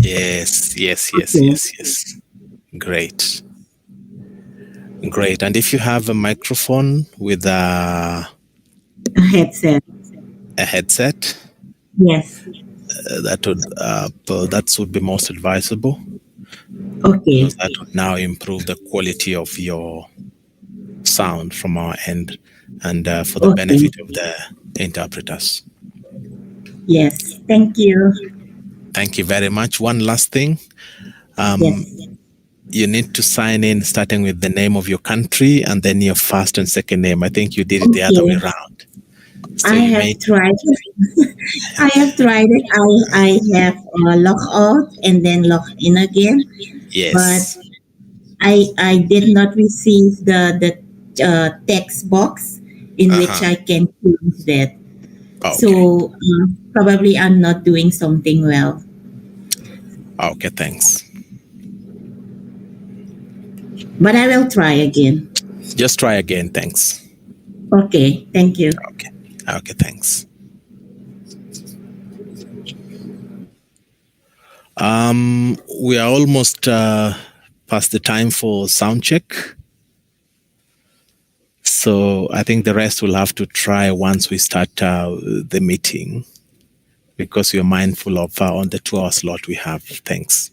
Yes. Great. And if you have a microphone with a headset. Yes. That would be most advisable. Okay. Because that would now improve the quality of your sound from our end and for the benefit of the interpreters. Yes, thank you. Thank you very much. One last thing. You need to sign in starting with the name of your country and then your first and second name. I think you did it the other way around. So I have tried it. I have log out and then log in again. Yes. But I did not receive the text box in which I can choose that. Okay. So probably I'm not doing something well. Okay, thanks. But I will try again. Just try again, thanks. Okay, thank you. Okay, thanks. We are almost past the time for sound check. So I think the rest will have to try once we start the meeting, because we are mindful of on the 2-hour slot we have. Thanks.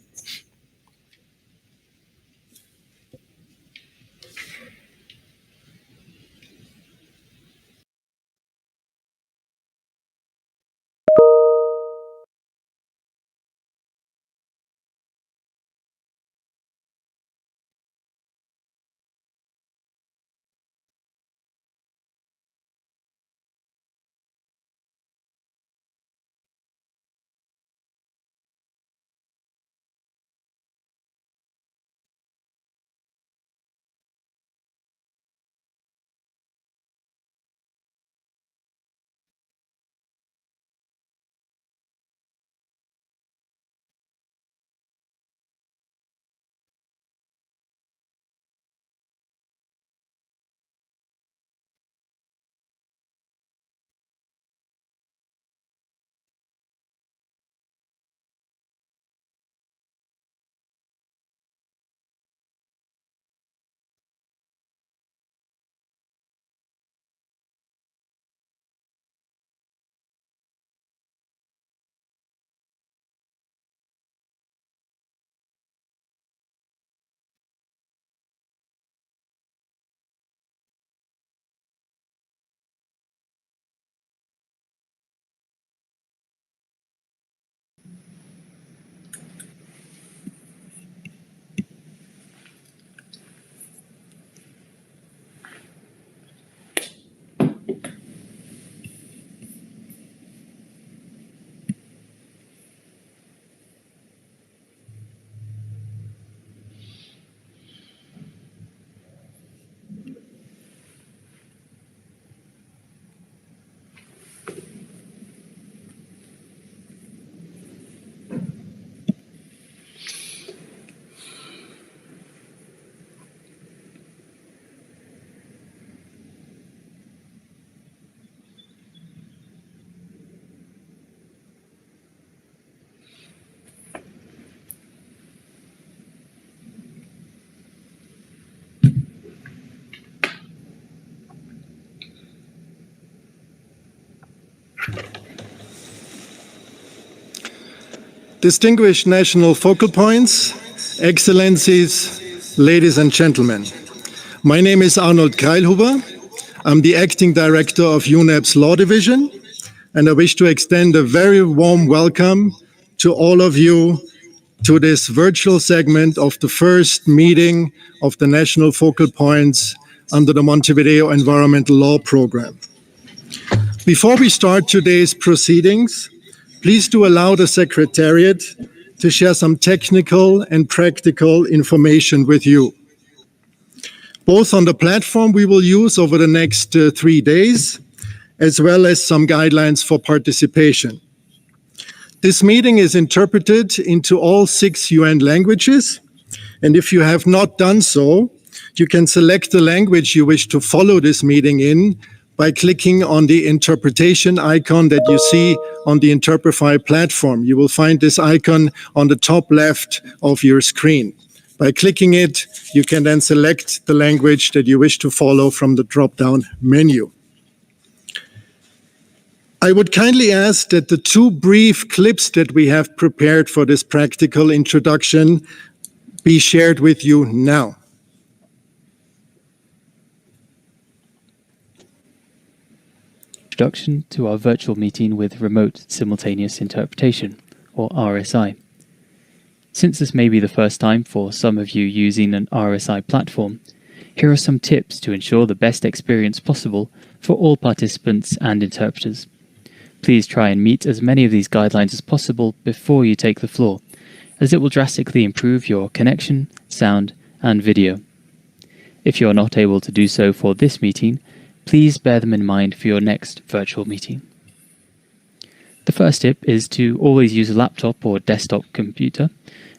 Distinguished national focal points, excellencies, ladies and gentlemen. My name is Arnold Kreilhuber. I'm the acting director of UNEP's Law Division, and I wish to extend a very warm welcome to all of you to this virtual segment of the first meeting of the national focal points under the Montevideo Environmental Law Program. Before we start today's proceedings, please do allow the Secretariat to share some technical and practical information with you, both on the platform we will use over the next 3 days, as well as some guidelines for participation. This meeting is interpreted into all 6 UN languages, and if you have not done so, you can select the language you wish to follow this meeting in by clicking on the interpretation icon that you see on the Interprefy platform. You will find this icon on the top left of your screen. By clicking it, you can then select the language that you wish to follow from the drop-down menu. I would kindly ask that the 2 brief clips that we have prepared for this practical introduction be shared with you now. Introduction to our virtual meeting with Remote Simultaneous Interpretation, or RSI. Since this may be the first time for some of you using an RSI platform, here are some tips to ensure the best experience possible for all participants and interpreters. Please try and meet as many of these guidelines as possible before you take the floor, as it will drastically improve your connection, sound, and video. If you are not able to do so for this meeting, please bear them in mind for your next virtual meeting. The first tip is to always use a laptop or desktop computer,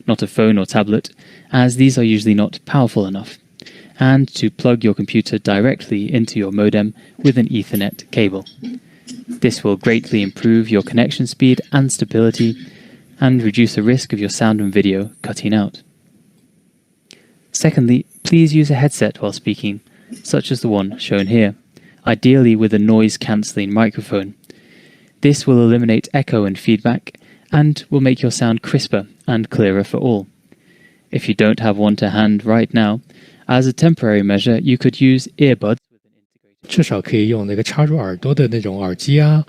not a phone or tablet, as these are usually not powerful enough, and to plug your computer directly into your modem with an Ethernet cable. This will greatly improve your connection speed and stability and reduce the risk of your sound and video cutting out. Secondly, please use a headset while speaking, such as the one shown here, ideally with a noise-cancelling microphone. This will eliminate echo and feedback and will make your sound crisper and clearer for all. If you don't have one to hand right now, as a temporary measure, you could use earbuds. 至少可以用那个插入耳朵的那种耳机啊，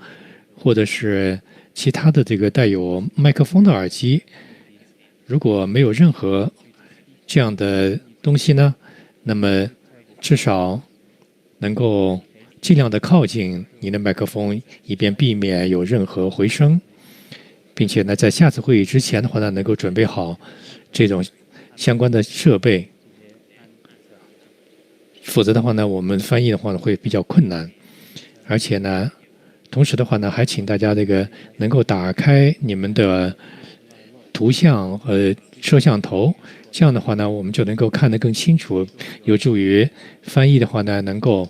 或者是其他的这个带有麦克风的耳机。如果没有任何这样的东西呢，那么至少能够尽量的靠近你的麦克风，以便避免有任何回声，并且呢，在下次会议之前的话呢，能够准备好这种相关的设备。否则的话呢，我们翻译的话呢会比较困难，而且呢，同时的话呢，还请大家这个能够打开你们的图像和摄像头，这样的话呢，我们就能够看得更清楚，有助于翻译的话呢，能够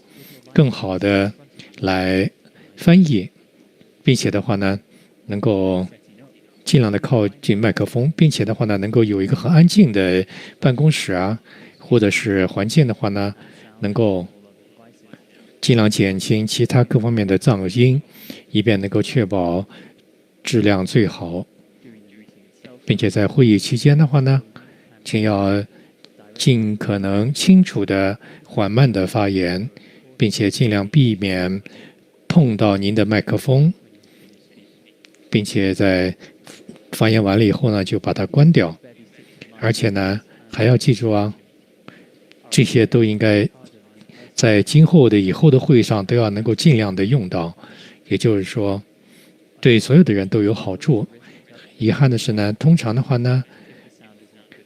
更好的来翻译，并且的话呢，能够尽量的靠近麦克风，并且的话呢，能够有一个很安静的办公室啊，或者是环境的话呢，能够尽量减轻其他各方面的噪音，以便能够确保质量最好。并且在会议期间的话呢，请要尽可能清楚的、缓慢的发言，并且尽量避免碰到您的麦克风，并且在发言完了以后呢，就把它关掉。而且呢，还要记住啊，这些都应该在今后的以后的会议上都要能够尽量的用到，也就是说，对所有的人都有好处。遗憾的是呢，通常的话呢，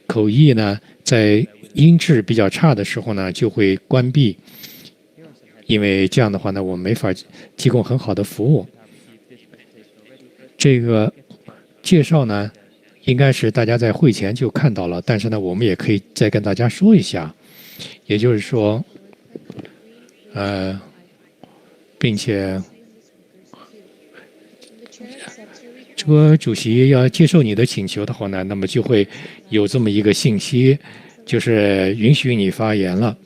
口译呢在音质比较差的时候呢就会关闭，因为这样的话呢，我们没法提供很好的服务。这个介绍呢，应该是大家在会前就看到了，但是呢，我们也可以再跟大家说一下，也就是说，并且这个主席要接受你的请求的话呢，那么就会有这么一个信息，就是允许你发言了，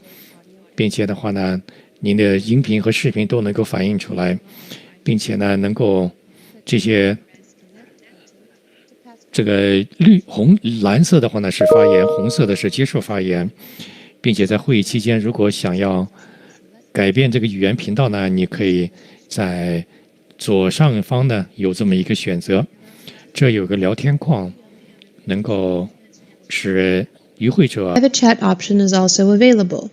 并且的话呢，您的音频和视频都能够反映出来，并且呢，能够这些这个蓝色的话呢是发言，红色的是接受发言，并且在会议期间，如果想要改变这个语言频道呢，你可以在左上方呢有这么一个选择，这有个聊天框，能够使与会者。Private chat option is also available.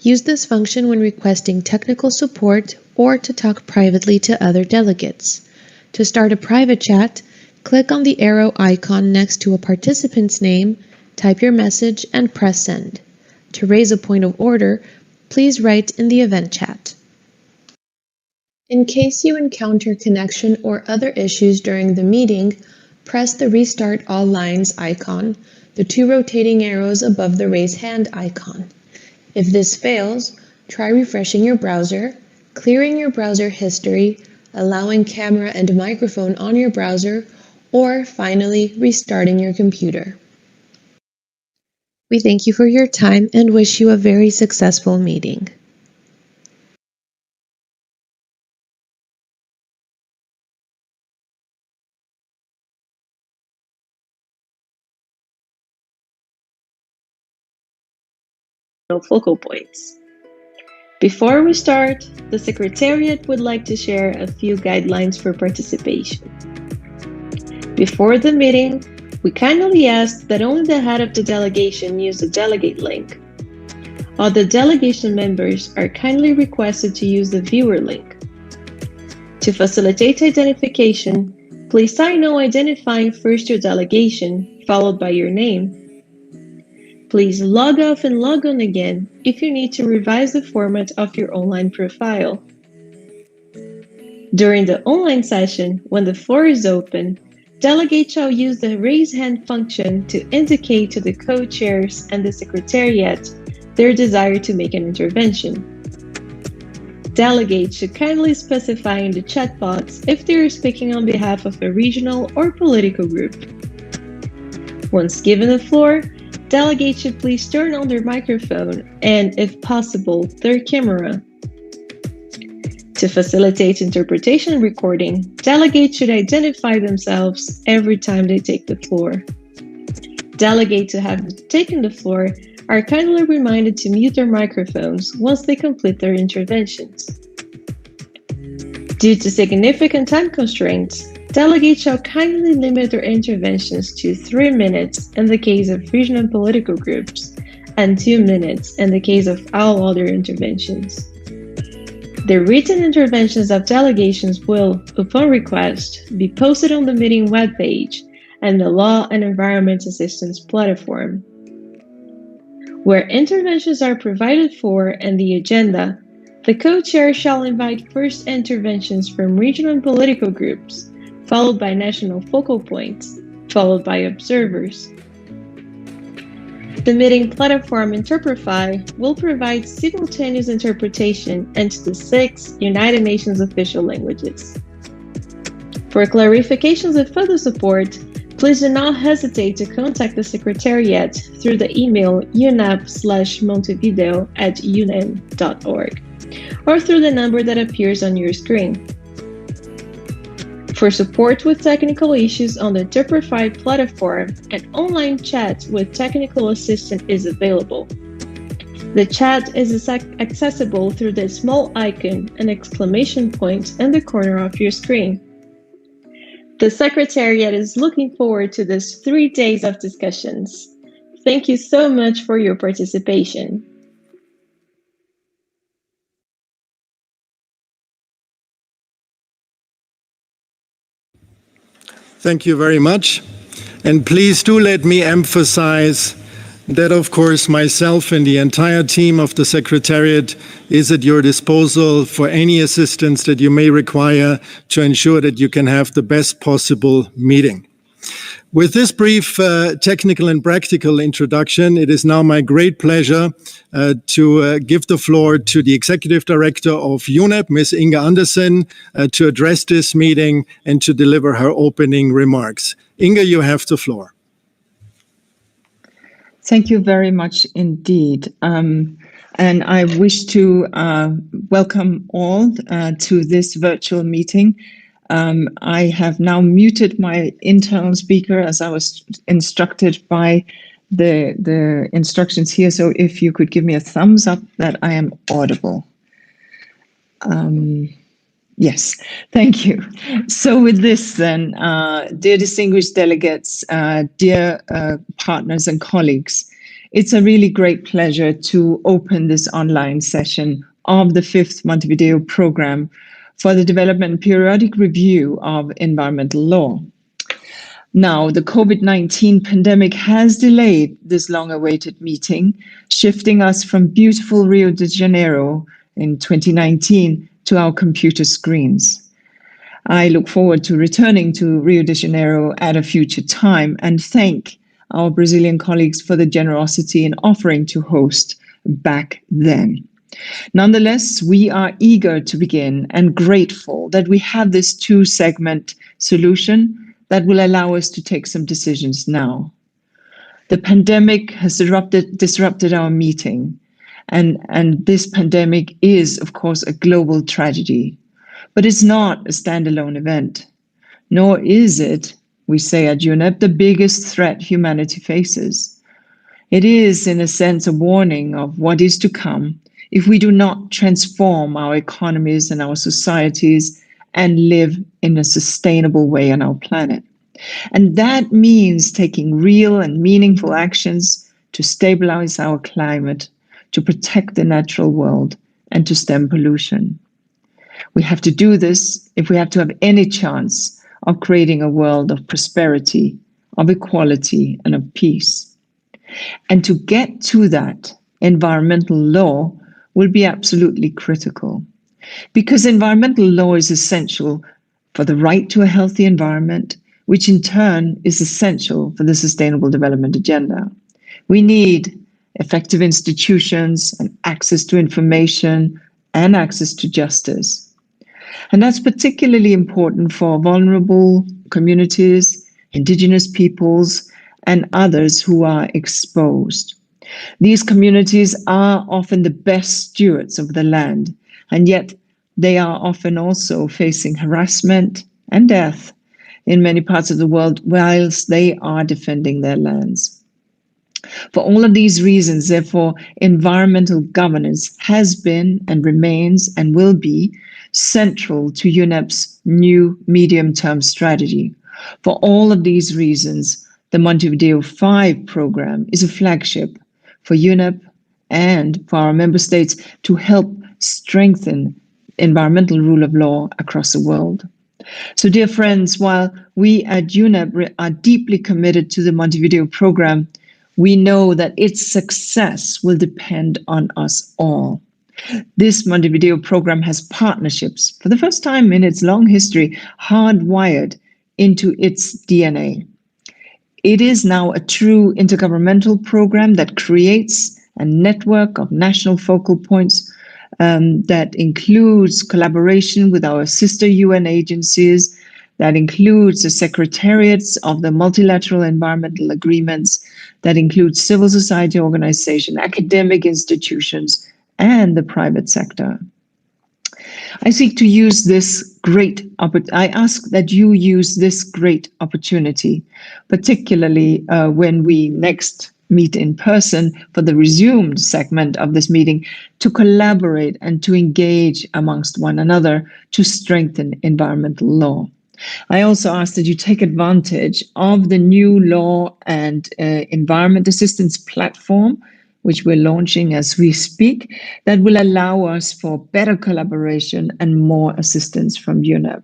Use this function when requesting technical support or to talk privately to other delegates. To start a private chat, click on the arrow icon next to a participant's name, type your message, and press send. To raise a point of order, please write in the event chat. In case you encounter connection or other issues during the meeting, press the Restart All Lines icon, the two rotating arrows above the Raise Hand icon. If this fails, try refreshing your browser, clearing your browser history, allowing camera and microphone on your browser, or finally restarting your computer. We thank you for your time and wish you a very successful meeting. Focal points. Before we start, the Secretariat would like to share a few guidelines for participation. Before the meeting, we kindly ask that only the head of the delegation use the delegate link. All the delegation members are kindly requested to use the viewer link. To facilitate identification, please sign no identifying first your delegation, followed by your name. Please log off and log on again if you need to revise the format of your online profile. During the online session, when the floor is open, delegates shall use the raise hand function to indicate to the co-chairs and the Secretariat their desire to make an intervention. Delegates should kindly specify in the chat box if they are speaking on behalf of a regional or political group. Once given the floor, delegates should please turn on their microphone and, if possible, their camera. To facilitate interpretation and recording, delegates should identify themselves every time they take the floor. Delegates who have taken the floor are kindly reminded to mute their microphones once they complete their interventions. Due to significant time constraints, delegates shall kindly limit their interventions to 3 minutes in the case of regional political groups and 2 minutes in the case of all other interventions. The written interventions of delegations will, upon request, be posted on the meeting webpage and the Law and Environment Assistance platform. Where interventions are provided for in the agenda, the co-chair shall invite first interventions from regional and political groups, followed by national focal points, followed by observers. The meeting platform Interprefy will provide simultaneous interpretation into the 6 United Nations official languages. For clarifications and further support, please do not hesitate to contact the Secretariat through the email unap/montevideo@unem.org or through the number that appears on your screen. For support with technical issues on the Interprefy platform, an online chat with technical assistance is available. The chat is accessible through the small icon and exclamation point in the corner of your screen. The Secretariat is looking forward to these 3 days of discussions. Thank you so much for your participation. Thank you very much. And please do let me emphasize that, of course, myself and the entire team of the Secretariat is at your disposal for any assistance that you may require to ensure that you can have the best possible meeting. With this brief technical and practical introduction, it is now my great pleasure to give the floor to the Executive Director of UNEP, Ms. Inga Andersen, to address this meeting and to deliver her opening remarks. Inga, you have the floor. Thank you very much indeed. And I wish to welcome all to this virtual meeting. I have now muted my internal speaker as I was instructed by the instructions here. So if you could give me a thumbs up that I am audible. Yes, thank you. So with this then, dear distinguished delegates, dear partners and colleagues, it's a really great pleasure to open this online session of the 5th Montevideo Program for the development and periodic review of environmental law. Now, the COVID-19 pandemic has delayed this long-awaited meeting, shifting us from beautiful Rio de Janeiro in 2019 to our computer screens. I look forward to returning to Rio de Janeiro at a future time and thank our Brazilian colleagues for the generosity in offering to host back then. Nonetheless, we are eager to begin and grateful that we have this two-segment solution that will allow us to take some decisions now. The pandemic has disrupted our meeting, and this pandemic is, of course, a global tragedy. But it's not a standalone event, nor is it, we say at UNEP, the biggest threat humanity faces. It is, in a sense, a warning of what is to come if we do not transform our economies and our societies and live in a sustainable way on our planet. And that means taking real and meaningful actions to stabilize our climate, to protect the natural world, and to stem pollution. We have to do this if we have to have any chance of creating a world of prosperity, of equality, and of peace. And to get to that, environmental law will be absolutely critical, because environmental law is essential for the right to a healthy environment, which in turn is essential for the Sustainable Development Agenda. We need effective institutions and access to information and access to justice. And that's particularly important for vulnerable communities, indigenous peoples, and others who are exposed. These communities are often the best stewards of the land, and yet they are often also facing harassment and death in many parts of the world whilst they are defending their lands. For all of these reasons, therefore, environmental governance has been and remains and will be central to UNEP's new medium-term strategy. For all of these reasons, the Montevideo 5 program is a flagship for UNEP and for our member states to help strengthen environmental rule of law across the world. So, dear friends, while we at UNEP are deeply committed to the Montevideo Program, we know that its success will depend on us all. This Montevideo Program has partnerships, for the first time in its long history, hardwired into its DNA. It is now a true intergovernmental program that creates a network of national focal points that includes collaboration with our sister UN agencies, that includes the secretariats of the multilateral environmental agreements, that includes civil society organizations, academic institutions, and the private sector. I seek to use this I ask that you use this great opportunity, particularly when we next meet in person for the resumed segment of this meeting, to collaborate and to engage amongst one another to strengthen environmental law. I also ask that you take advantage of the new law and environment assistance platform, which we're launching as we speak, that will allow us for better collaboration and more assistance from UNEP.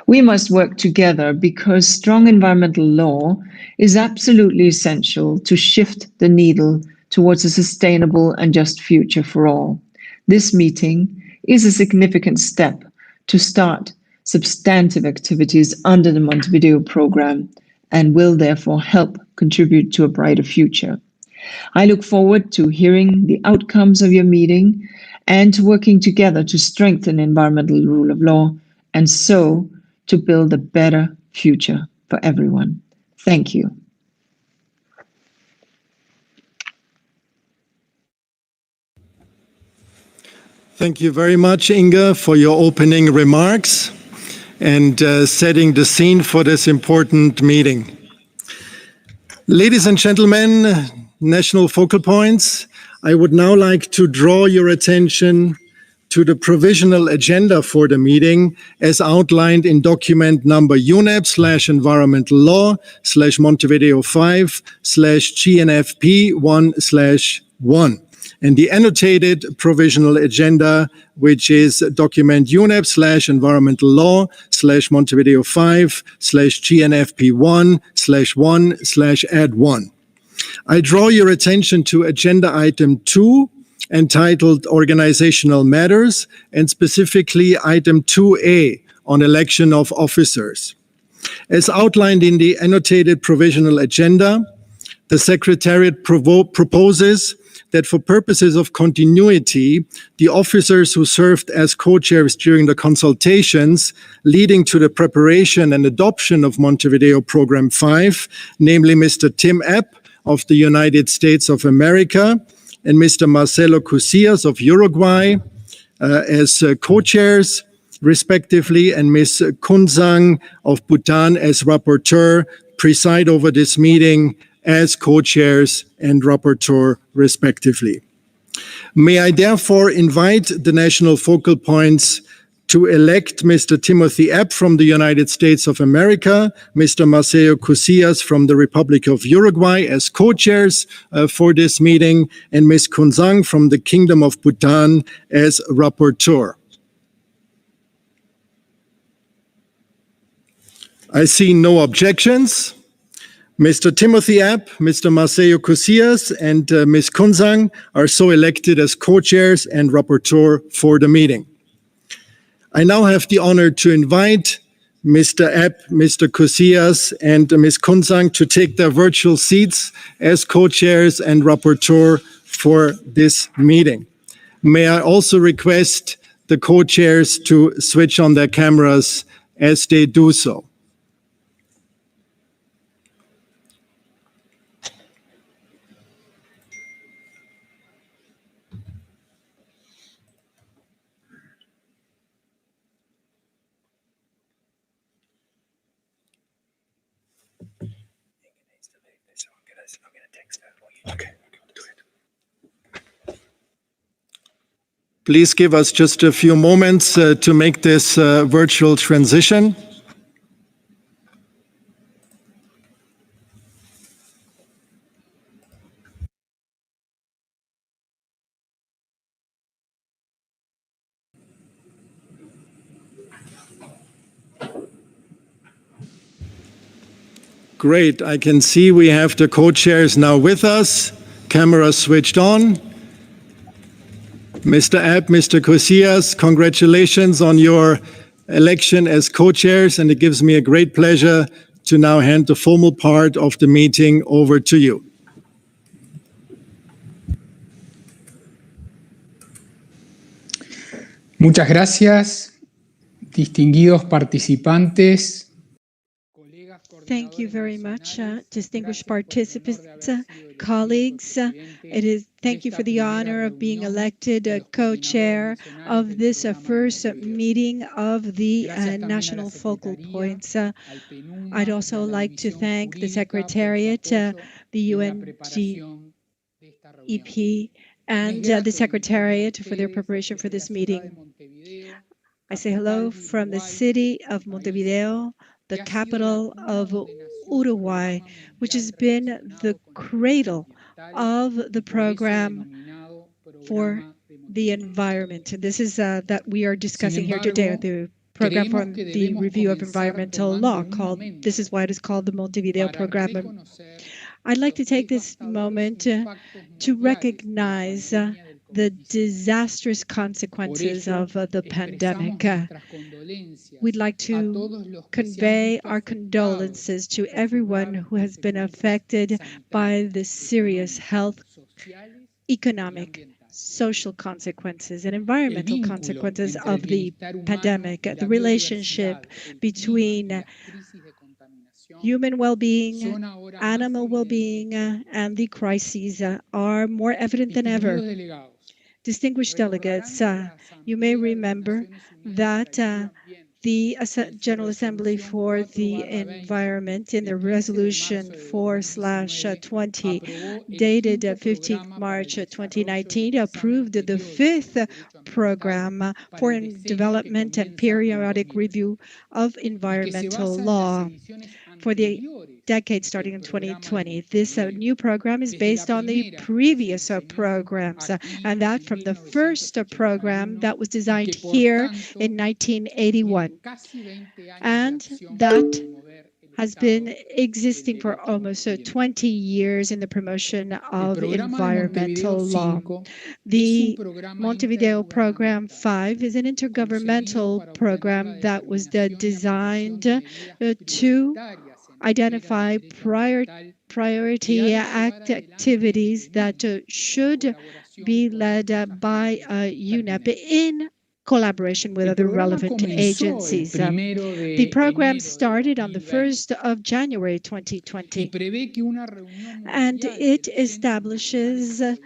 We must work together because strong environmental law is absolutely essential to shift the needle towards a sustainable and just future for all. This meeting is a significant step to start substantive activities under the Montevideo Program and will therefore help contribute to a brighter future. I look forward to hearing the outcomes of your meeting and to working together to strengthen environmental rule of law and so to build a better future for everyone. Thank you. Thank you very much, Inga, for your opening remarks and setting the scene for this important meeting. Ladies and gentlemen, national focal points, I would now like to draw your attention to the provisional agenda for the meeting as outlined in document number UNEP/environmental law/Montevideo 5/GNFP1/1 and the annotated provisional agenda, which is document UNEP/environmental law/Montevideo 5/GNFP1/1/add1. I draw your attention to agenda item 2, entitled Organizational Matters, and specifically item 2A on election of officers. As outlined in the annotated provisional agenda, the Secretariat proposes that for purposes of continuity, the officers who served as co-chairs during the consultations leading to the preparation and adoption of Montevideo Program 5, namely Mr. Tim Epp of the United States of America and Mr. Marcelo Cusillas of Uruguay as co-chairs, respectively, and Ms. Kunzang of Bhutan as rapporteur, preside over this meeting as co-chairs and rapporteur, respectively. May I therefore invite the national focal points to elect Mr. Timothy Epp from the United States of America, Mr. Marcelo Cusillas from the Republic of Uruguay as co-chairs for this meeting, and Ms. Kunzang from the Kingdom of Bhutan as rapporteur. I see no objections. Mr. Timothy Epp, Mr. Marcelo Cusillas, and Ms. Kunzang are so elected as co-chairs and rapporteur for the meeting. I now have the honor to invite Mr. Epp, Mr. Cusillas, and Ms. Kunzang to take their virtual seats as co-chairs and rapporteur for this meeting. May I also request the co-chairs to switch on their cameras as they do so. Okay. Please give us just a few moments to make this virtual transition. Great. I can see we have the co-chairs now with us. Camera switched on. Mr. Epp, Mr. Cusillas, congratulations on your election as co-chairs, and it gives me a great pleasure to now hand the formal part of the meeting over to you. Muchas gracias, distinguidos participantes. Thank you very much, distinguished participants, colleagues. Thank you for the honor of being elected co-chair of this first meeting of the national focal points. I'd also like to thank the Secretariat, the UNDP, and the Secretariat for their preparation for this meeting. I say hello from the city of Montevideo, the capital of Uruguay, which has been the cradle of the program for the environment. And this is that we are discussing here today, the program for the review of environmental law, this is why it is called the Montevideo Program. I'd like to take this moment to recognize the disastrous consequences of the pandemic. We'd like to convey our condolences to everyone who has been affected by the serious health, economic, social consequences, and environmental consequences of the pandemic. The relationship between human well-being, animal well-being, and the crises are more evident than ever. Distinguished delegates, you may remember that the General Assembly for the Environment in the Resolution 4/20 dated 15 March 2019 approved the 5th program for development and periodic review of environmental law for the decade starting in 2020. This new program is based on the previous programs, and that from the first program that was designed here in 1981. And that has been existing for almost 20 years in the promotion of environmental law. The Montevideo Program 5 is an intergovernmental program that was designed to identify priority activities that should be led by UNEP in collaboration with other relevant agencies. The program started on the 1st of January 2020, and it establishes a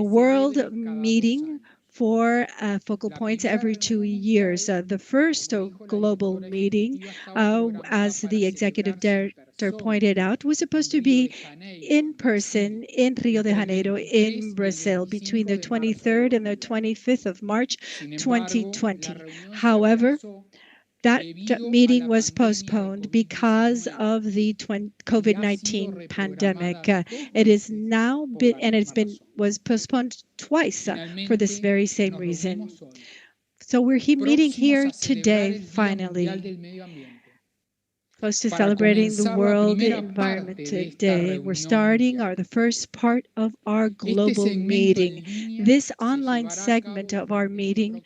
world meeting for focal points every 2 years. The first global meeting, as the executive director pointed out, was supposed to be in person in Rio de Janeiro in Brazil between the 23rd and the 25th of March 2020. However, that meeting was postponed because of the COVID-19 pandemic. It is now was postponed twice for this very same reason. So we're meeting here today, finally, close to celebrating the World Environment Day. We're starting the first part of our global meeting. This online segment of our meeting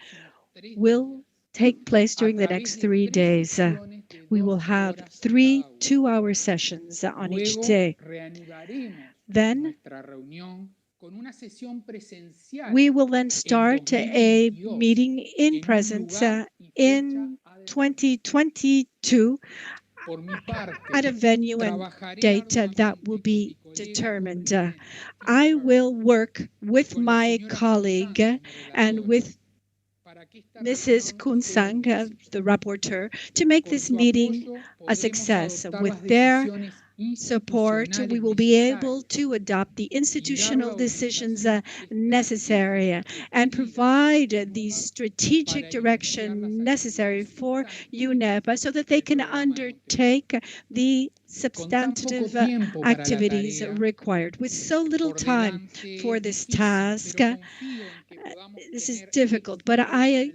will take place during the next 3 days. We will have 3 2-hour sessions on each day. Then we will then start a meeting in presence in 2022 at a venue and date that will be determined. I will work with my colleague and with Mrs. Kunsang, the rapporteur, to make this meeting a success. With their support, we will be able to adopt the institutional decisions necessary and provide the strategic direction necessary for UNEP so that they can undertake the substantive activities required. With so little time for this task, this is difficult, but I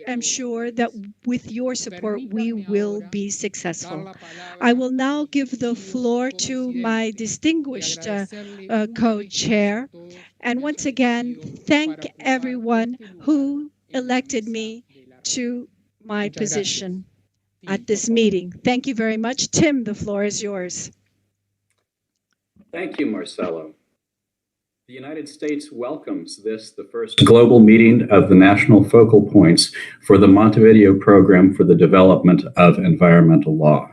am sure that with your support, we will be successful. I will now give the floor to my distinguished co-chair, and once again, thank everyone who elected me to my position at this meeting. Thank you very much. Tim, the floor is yours. Thank you, Marcelo. The United States welcomes the first global meeting of the national focal points for the Montevideo Program for the Development of Environmental Law.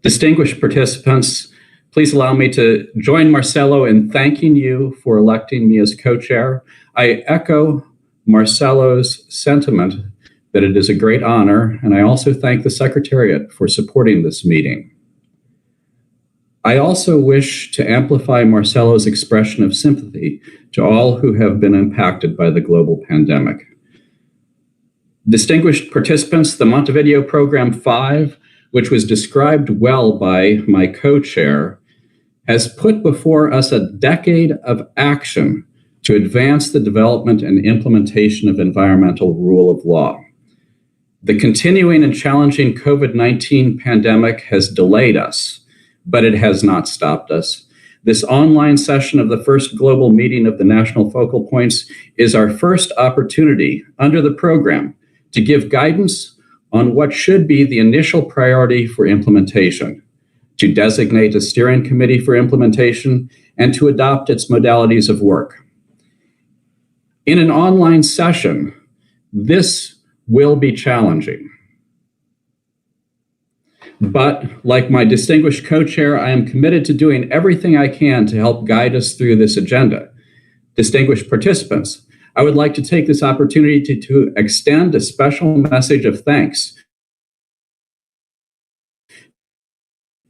Distinguished participants, please allow me to join Marcelo in thanking you for electing me as co-chair. I echo Marcelo's sentiment that it is a great honor, and I also thank the Secretariat for supporting this meeting. I also wish to amplify Marcelo's expression of sympathy to all who have been impacted by the global pandemic. Distinguished participants, the Montevideo Program 5, which was described well by my co-chair, has put before us a decade of action to advance the development and implementation of environmental rule of law. The continuing and challenging COVID-19 pandemic has delayed us, but it has not stopped us. This online session of the first global meeting of the national focal points is our first opportunity under the program to give guidance on what should be the initial priority for implementation, to designate a steering committee for implementation, and to adopt its modalities of work. In an online session, this will be challenging. But like my distinguished co-chair, I am committed to doing everything I can to help guide us through this agenda. Distinguished participants, I would like to take this opportunity to extend a special message of thanks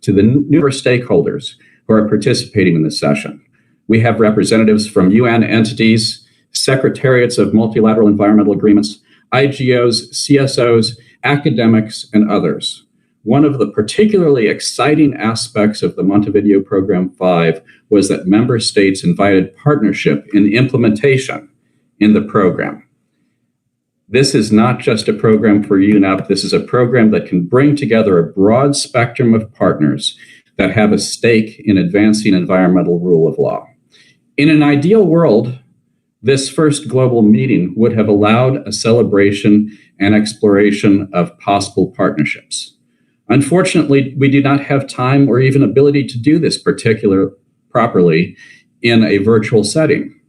to the numerous stakeholders who are participating in this session. We have representatives from UN entities, secretariats of multilateral environmental agreements, IGOs, CSOs, academics, and others. One of the particularly exciting aspects of the Montevideo Program 5 was that member states invited partnership in implementation in the program. This is not just a program for UNEP, this is a program that can bring together a broad spectrum of partners that have a stake in advancing environmental rule of law. In an ideal world, this first global meeting would have allowed a celebration and exploration of possible partnerships. Unfortunately, we do not have time or even ability to do this properly in a virtual setting.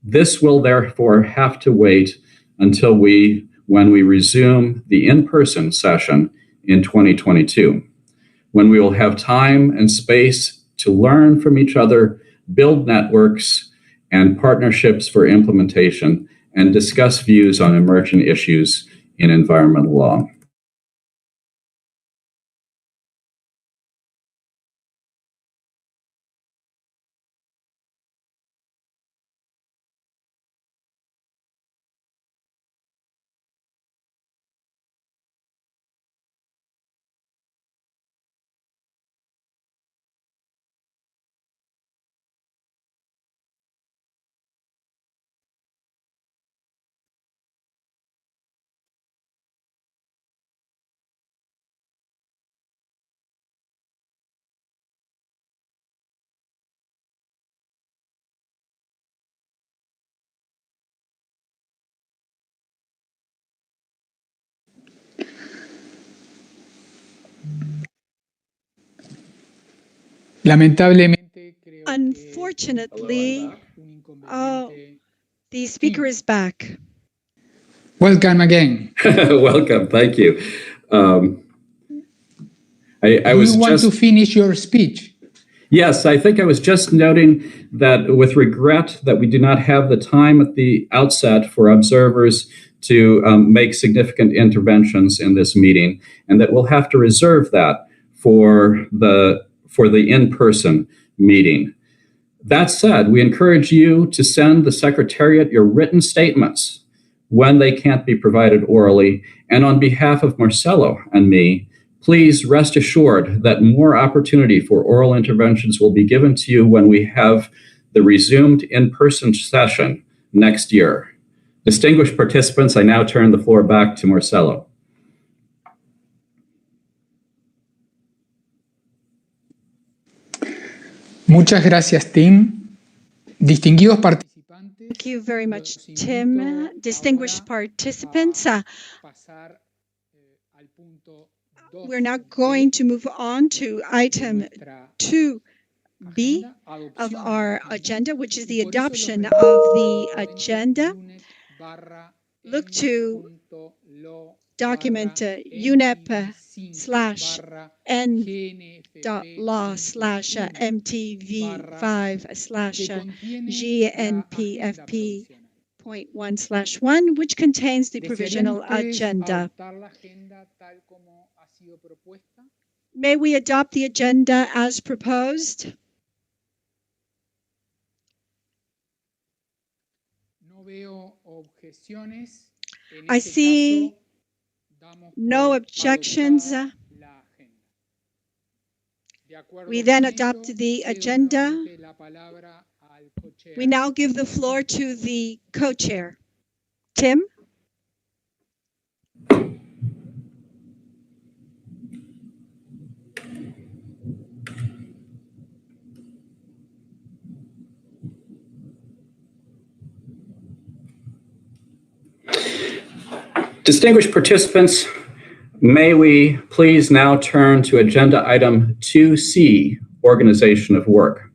This will therefore have to wait until when we resume the in-person session in 2022, when we will have time and space to learn from each other, build networks and partnerships for implementation, and discuss views on emerging issues in environmental law. Unfortunately, the speaker is back. Welcome again. Welcome, thank you. I was want to finish your speech? Yes, I think I was just noting that with regret that we do not have the time at the outset for observers to make significant interventions in this meeting, and that we'll have to reserve that for the in-person meeting. That said, we encourage you to send the Secretariat your written statements when they can't be provided orally. And on behalf of Marcelo and me, please rest assured that more opportunity for oral interventions will be given to you when we have the resumed in-person session next year. Distinguished participants, I now turn the floor back to Marcelo. Muchas gracias, Tim. Distinguidos participantes. Thank you very much, Tim. Distinguished participants, we're now going to move on to item 2B of our agenda, which is the adoption of the agenda. Look to document UNEP/N.law/MTV5/GNPFP.1/1, which contains the provisional agenda. May we adopt the agenda as proposed? I see no objections. We then adopt the agenda. We now give the floor to the co-chair. Tim? Distinguished participants, may we please now turn to agenda item 2C, organization of work.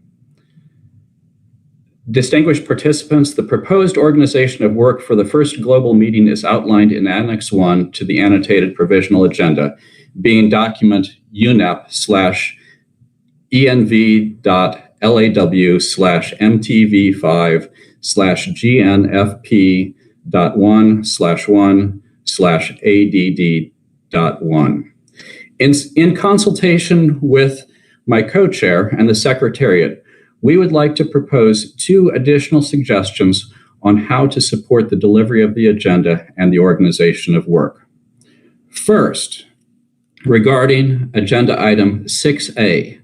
Distinguished participants, the proposed organization of work for the first global meeting is outlined in Annex 1 to the annotated provisional agenda, being document UNEP/LAW/MTV5/GNFP.1/1/ADD.1. In consultation with my co-chair and the Secretariat, we would like to propose 2 additional suggestions on how to support the delivery of the agenda and the organization of work. First, regarding agenda item 6A,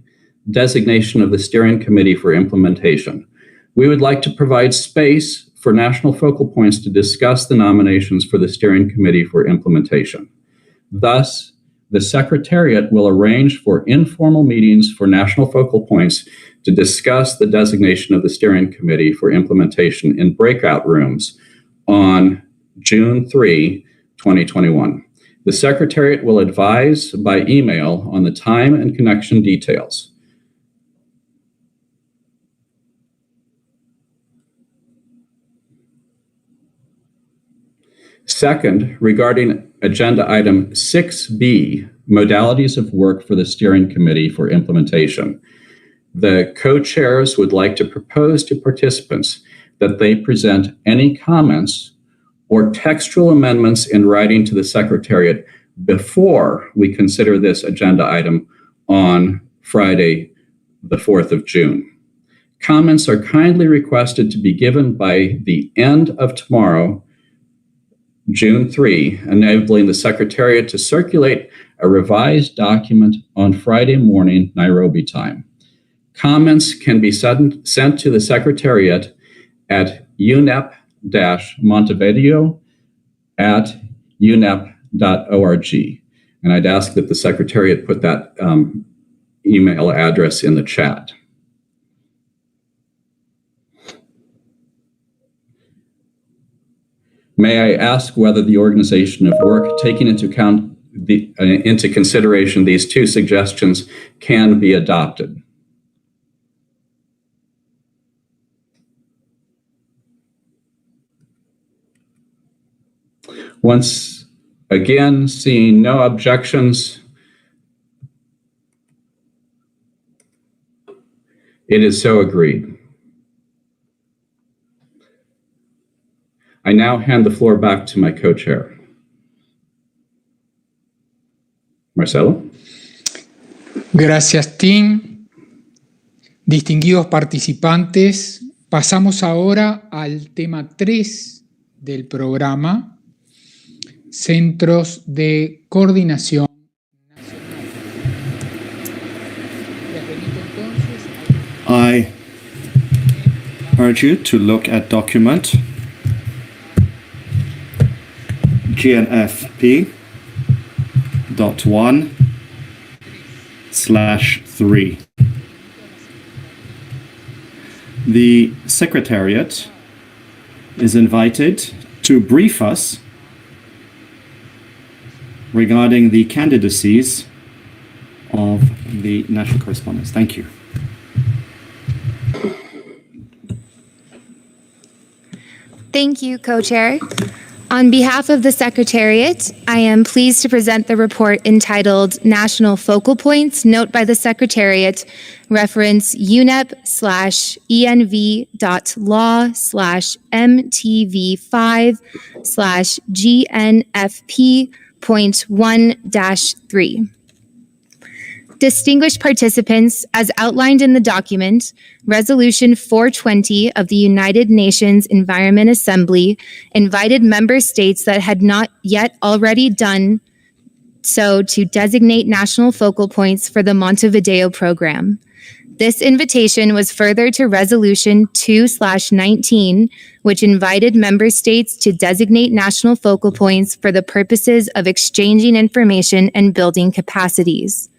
designation of the steering committee for implementation, we would like to provide space for national focal points to discuss the nominations for the steering committee for implementation. Thus, the Secretariat will arrange for informal meetings for national focal points to discuss the designation of the steering committee for implementation in breakout rooms on June 3, 2021. The Secretariat will advise by email on the time and connection details. Second, regarding agenda item 6B, modalities of work for the steering committee for implementation. The co-chairs would like to propose to participants that they present any comments or textual amendments in writing to the Secretariat before we consider this agenda item on Friday, the 4th of June. Comments are kindly requested to be given by the end of tomorrow, June 3, enabling the Secretariat to circulate a revised document on Friday morning, Nairobi time. Comments can be sent to the Secretariat at unep-montevideo@unep.org. And I'd ask that the Secretariat put that email address in the chat. May I ask whether the organization of work, taking into consideration these two suggestions, can be adopted? Once again, seeing no objections, it is so agreed. I now hand the floor back to my co-chair. Marcelo. Gracias, Tim. Distinguidos participantes, pasamos ahora al tema 3 del programa, Centros de Coordinación Nacional. I urge you to look at document GNFP.1/3. The Secretariat is invited to brief us regarding the candidacies of the national correspondents. Thank you. Thank you, Co-Chair. On behalf of the Secretariat, I am pleased to present the report entitled National Focal Points. Note by the Secretariat, reference UNEP/ENV.law/MTV5/GNFP.1-3. Distinguished participants, as outlined in the document, Resolution 420 of the United Nations Environment Assembly invited member states that had not yet already done so to designate national focal points for the Montevideo Program. This invitation was furthered to Resolution 2/19, which invited member states to designate national focal points for the purposes of exchanging information and building capacities.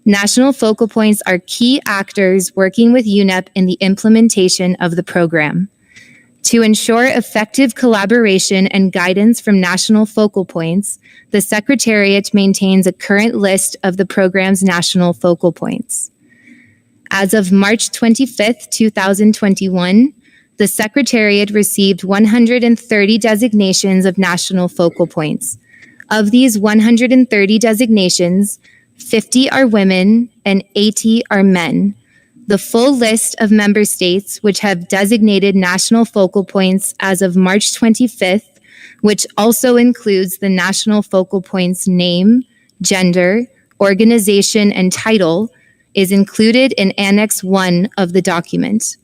National focal points are key actors working with UNEP in the implementation of the program. To ensure effective collaboration and guidance from national focal points, the Secretariat maintains a current list of the program's national focal points. As of March 25th, 2021, the Secretariat received 130 designations of national focal points. Of these 130 designations, 50 are women and 80 are men. The full list of member states which have designated national focal points as of March 25th, which also includes the national focal point's name, gender, organization, and title, is included in Annex 1 of the document.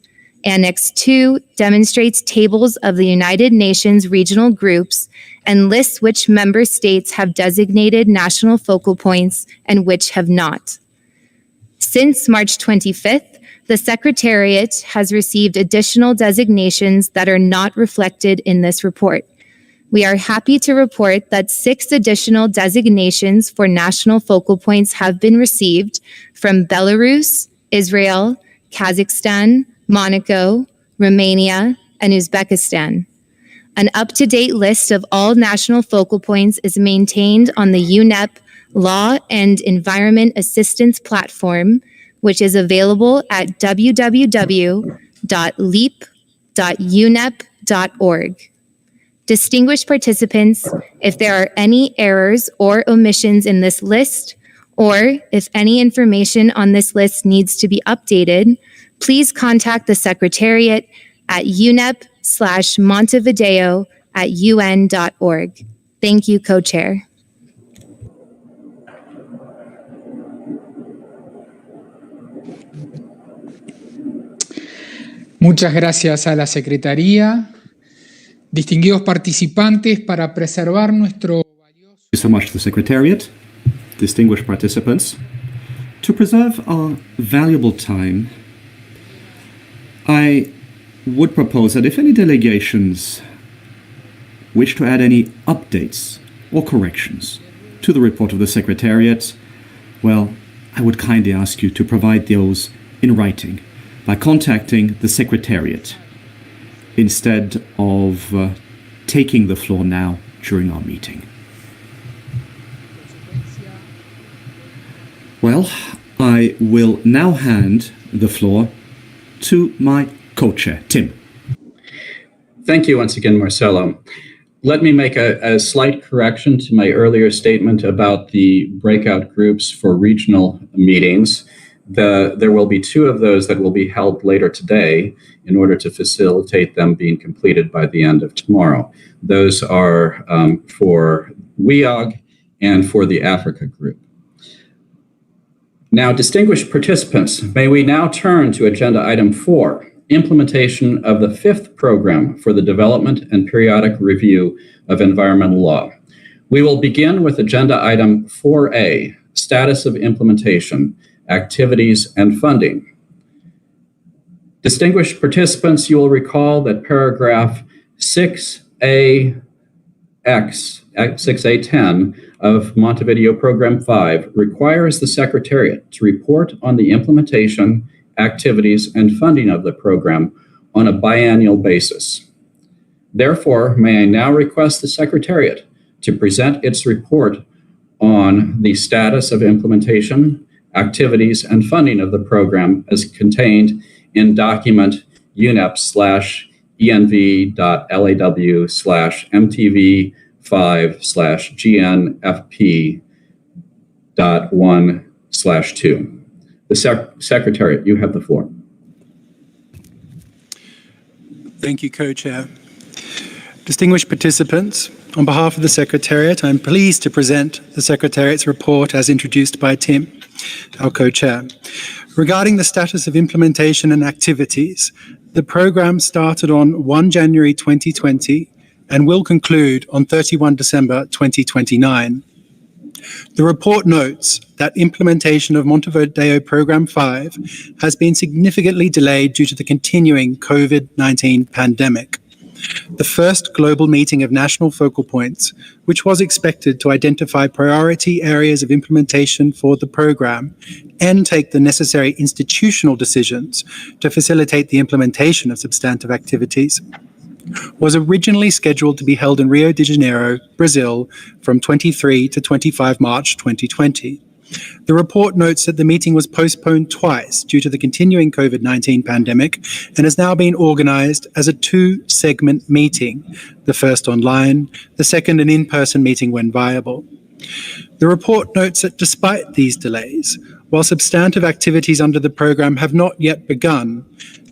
Annex 2 demonstrates tables of the United Nations regional groups and lists which member states have designated national focal points and which have not. Since March 25th, the Secretariat has received additional designations that are not reflected in this report. We are happy to report that 6 additional designations for national focal points have been received from Belarus, Israel, Kazakhstan, Monaco, Romania, and Uzbekistan. An up-to-date list of all national focal points is maintained on the UNEP Law and Environment Assistance Platform, which is available at www.leap.unep.org. Distinguished participants, if there are any errors or omissions in this list, or if any information on this list needs to be updated, please contact the Secretariat at unep/montevideo@un.org. Thank you, Co-Chair. Muchas gracias a la Secretaría. Distinguidos participantes, para preservar nuestro... Thank you so much to the Secretariat, distinguished participants. To preserve our valuable time, I would propose that if any delegations wish to add any updates or corrections to the report of the Secretariat, well, I would kindly ask you to provide those in writing by contacting the Secretariat instead of taking the floor now during our meeting. Well, I will now hand the floor to my co-chair, Tim. Thank you once again, Marcelo. Let me make a slight correction to my earlier statement about the breakout groups for regional meetings. There will be 2 of those that will be held later today in order to facilitate them being completed by the end of tomorrow. Those are for WEOG and for the Africa group. Now, distinguished participants, may we now turn to agenda item 4, implementation of the 5th program for the development and periodic review of environmental law. We will begin with agenda item 4A, status of implementation, activities and funding. Distinguished participants, you will recall that paragraph 6A10 of Montevideo Program 5 requires the Secretariat to report on the implementation, activities, and funding of the program on a biannual basis. Therefore, may I now request the Secretariat to present its report on the status of implementation, activities, and funding of the program as contained in document UNEP/LAW/MTV5/GNFP.1/2. The Secretariat, you have the floor. Thank you, Co-Chair. Distinguished participants, on behalf of the Secretariat, I'm pleased to present the Secretariat's report as introduced by Tim, our Co-Chair. Regarding the status of implementation and activities, the program started on 1 January 2020 and will conclude on 31 December 2029. The report notes that implementation of Montevideo Program 5 has been significantly delayed due to the continuing COVID-19 pandemic. The first global meeting of national focal points, which was expected to identify priority areas of implementation for the program and take the necessary institutional decisions to facilitate the implementation of substantive activities, was originally scheduled to be held in Rio de Janeiro, Brazil, from 23 to 25 March 2020. The report notes that the meeting was postponed twice due to the continuing COVID-19 pandemic and has now been organized as a 2-segment meeting, the first online, the second an in-person meeting when viable. The report notes that despite these delays, while substantive activities under the program have not yet begun,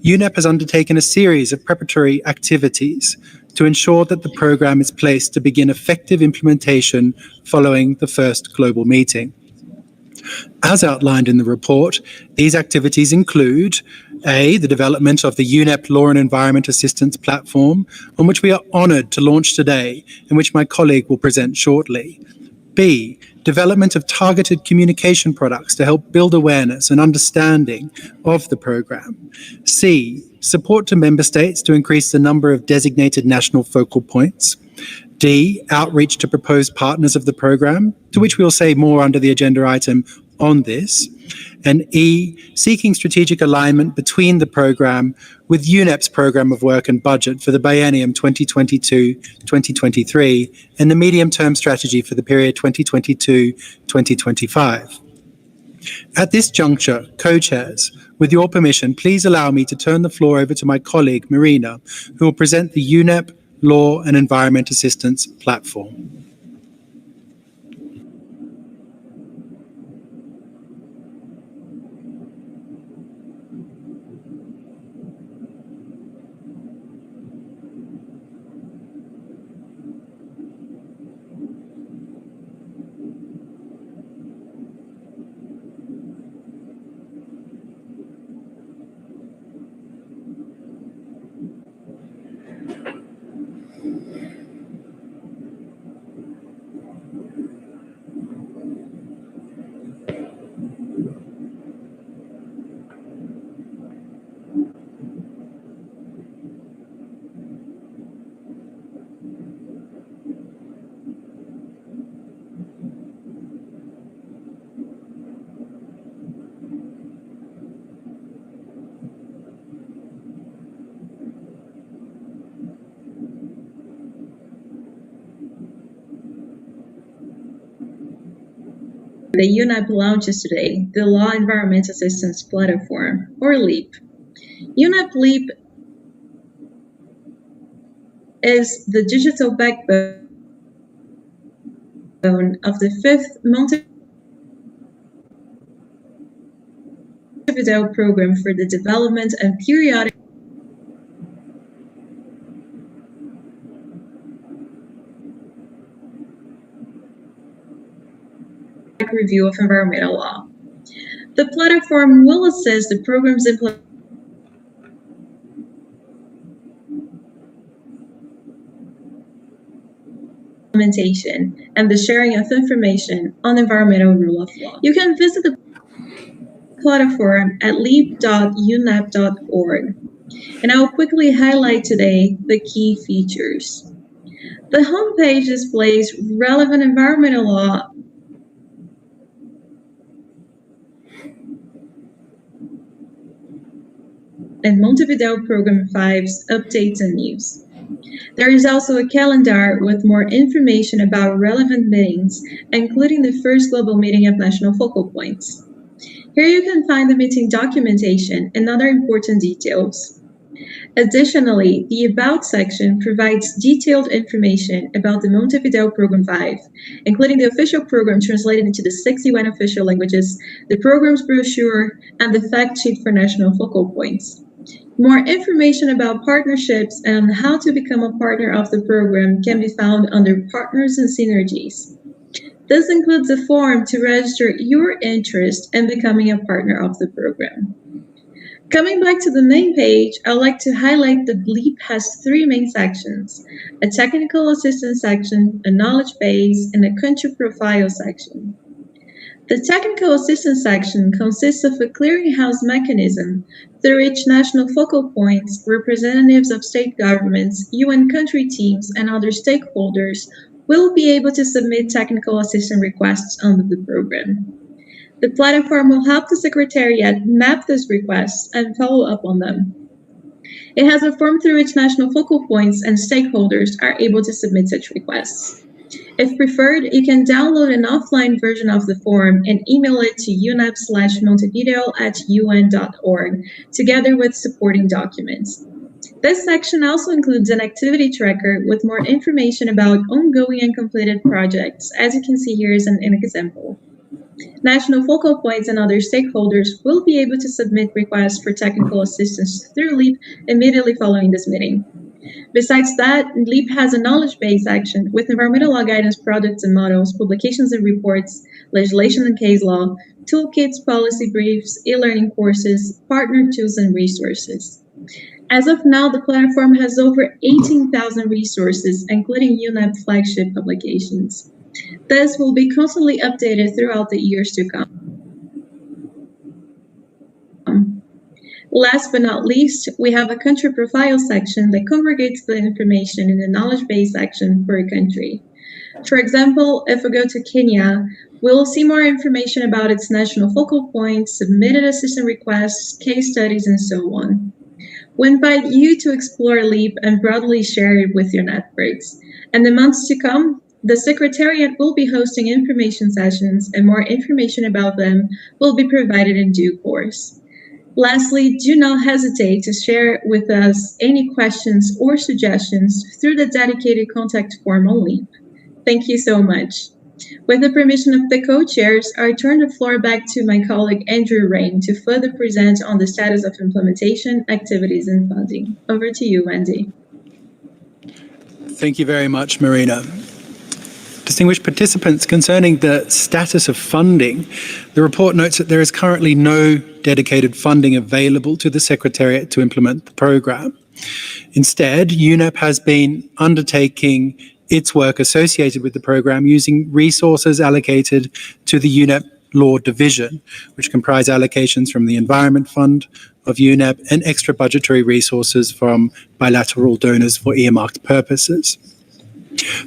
UNEP has undertaken a series of preparatory activities to ensure that the program is placed to begin effective implementation following the first global meeting. As outlined in the report, these activities include A, the development of the UNEP Law and Environment Assistance Platform, on which we are honoured to launch today, and which my colleague will present shortly. B, development of targeted communication products to help build awareness and understanding of the program. C, support to member states to increase the number of designated national focal points. D, outreach to proposed partners of the program, to which we'll say more under the agenda item on this, and E, seeking strategic alignment between the program with UNEP's program of work and budget for the biennium 2022-2023 and the medium-term strategy for the period 2022-2025. At this juncture, co-chairs, with your permission, please allow me to turn the floor over to my colleague, Marina, who will present the UNEP Law and Environment Assistance Platform. The UNEP launches today the Law Environment Assistance Platform, or LEAP. UNEP LEAP is the digital backbone of the 5th Montevideo Program for the development and periodic review of environmental law. The platform will assess the program's implementation and the sharing of information on environmental rule of law. You can visit the platform at leap.unep.org, and I will quickly highlight today the key features. The homepage displays relevant environmental law and Montevideo Program 5's updates and news. There is also a calendar with more information about relevant meetings, including the first global meeting of national focal points. Here you can find the meeting documentation and other important details. Additionally, the About section provides detailed information about the Montevideo Program 5, including the official program translated into the 6 UN official languages, the program's brochure, and the fact sheet for national focal points. More information about partnerships and how to become a partner of the program can be found under Partners and Synergies. This includes a form to register your interest in becoming a partner of the program. Coming back to the main page, I'd like to highlight that LEAP has 3 main sections: a technical assistance section, a knowledge base, and a country profile section. The technical assistance section consists of a clearinghouse mechanism through which national focal points, representatives of state governments, UN country teams, and other stakeholders will be able to submit technical assistance requests under the program. The platform will help the Secretariat map these requests and follow up on them. It has a form through which national focal points and stakeholders are able to submit such requests. If preferred, you can download an offline version of the form and email it to unep/montevideo@un.org, together with supporting documents. This section also includes an activity tracker with more information about ongoing and completed projects. As you can see here is an example. National focal points and other stakeholders will be able to submit requests for technical assistance through LEAP immediately following this meeting. Besides that, LEAP has a knowledge base section with environmental law guidance products and models, publications and reports, legislation and case law, toolkits, policy briefs, e-learning courses, partner tools, and resources. As of now, the platform has over 18,000 resources, including UNEP flagship publications. This will be constantly updated throughout the years to come. Last but not least, we have a country profile section that congregates the information in the knowledge base section for a country. For example, if we go to Kenya, we'll see more information about its national focal points, submitted assistance requests, case studies, and so on. We invite you to explore LEAP and broadly share it with your networks. In the months to come, the Secretariat will be hosting information sessions, and more information about them will be provided in due course. Lastly, do not hesitate to share with us any questions or suggestions through the dedicated contact form on LEAP. Thank you so much. With the permission of the co-chairs, I turn the floor back to my colleague Andrew Rain to further present on the status of implementation, activities, and funding. Over to you, Wendy. Thank you very much, Marina. Distinguished participants, concerning the status of funding, the report notes that there is currently no dedicated funding available to the Secretariat to implement the program. Instead, UNEP has been undertaking its work associated with the program using resources allocated to the UNEP Law Division, which comprise allocations from the Environment Fund of UNEP and extra budgetary resources from bilateral donors for earmarked purposes.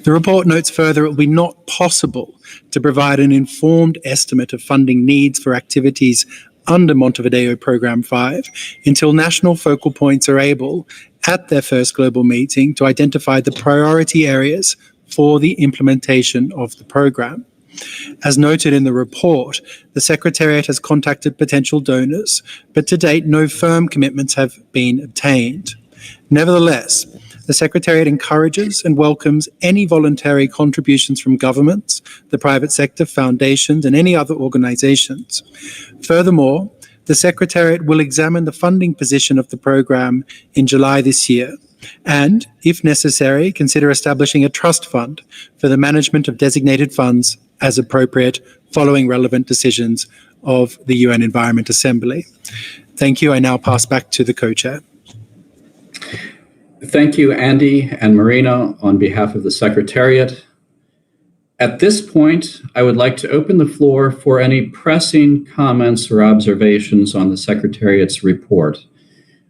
The report notes further it will be not possible to provide an informed estimate of funding needs for activities under Montevideo Program 5 until national focal points are able, at their first global meeting, to identify the priority areas for the implementation of the program. As noted in the report, the Secretariat has contacted potential donors, but to date no firm commitments have been obtained. Nevertheless, the Secretariat encourages and welcomes any voluntary contributions from governments, the private sector, foundations, and any other organizations. Furthermore, the Secretariat will examine the funding position of the program in July this year and, if necessary, consider establishing a trust fund for the management of designated funds as appropriate following relevant decisions of the UN Environment Assembly. Thank you. I now pass back to the co-chair. Thank you, Andy and Marina, on behalf of the Secretariat. At this point, I would like to open the floor for any pressing comments or observations on the Secretariat's report.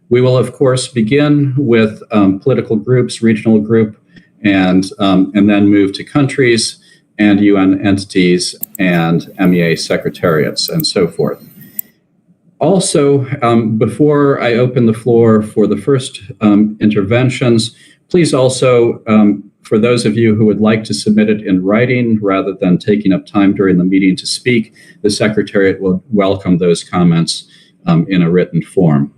We will, of course, begin with political groups, regional group, and then move to countries and UN entities and MEA secretariats and so forth. Also, before I open the floor for the first interventions, please also, for those of you who would like to submit it in writing rather than taking up time during the meeting to speak, the Secretariat will welcome those comments in a written form.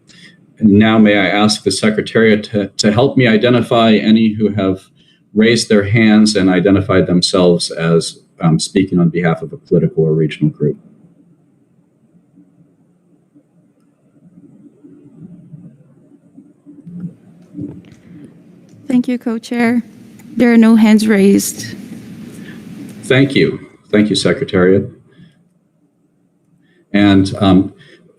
And now may I ask the Secretariat to help me identify any who have raised their hands and identified themselves as speaking on behalf of a political or regional group. Thank you, Co-Chair. There are no hands raised. Thank you. Thank you, Secretariat. And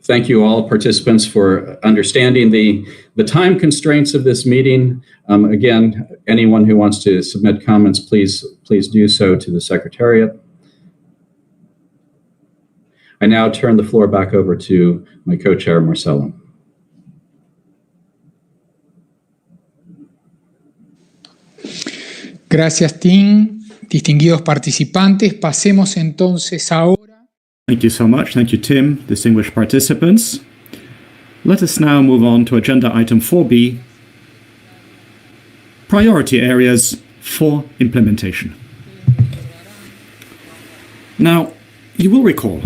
thank you all participants for understanding the time constraints of this meeting. Again, anyone who wants to submit comments, please do so to the Secretariat. I now turn the floor back over to my co-chair, Marcelo. Gracias, Tim. Distinguidos participantes, pasemos entonces ahora. Thank you so much. Thank you, Tim. Distinguished participants. Let us now move on to agenda item 4B, priority areas for implementation. Now, you will recall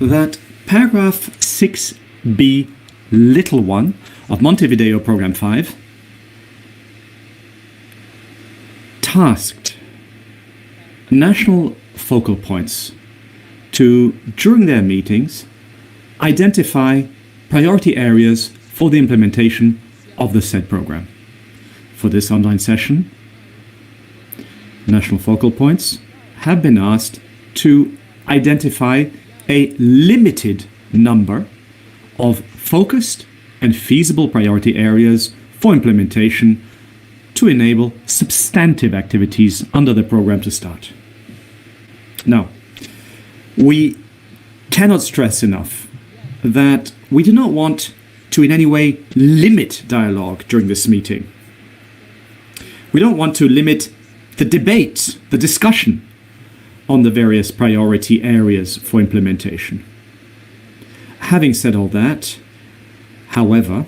that paragraph 6B, little 1 of Montevideo Program 5 tasked national focal points to, during their meetings, identify priority areas for the implementation of the said program. For this online session, national focal points have been asked to identify a limited number of focused and feasible priority areas for implementation to enable substantive activities under the program to start. Now, we cannot stress enough that we do not want to in any way limit dialogue during this meeting. We don't want to limit the debate, the discussion on the various priority areas for implementation. Having said all that, however,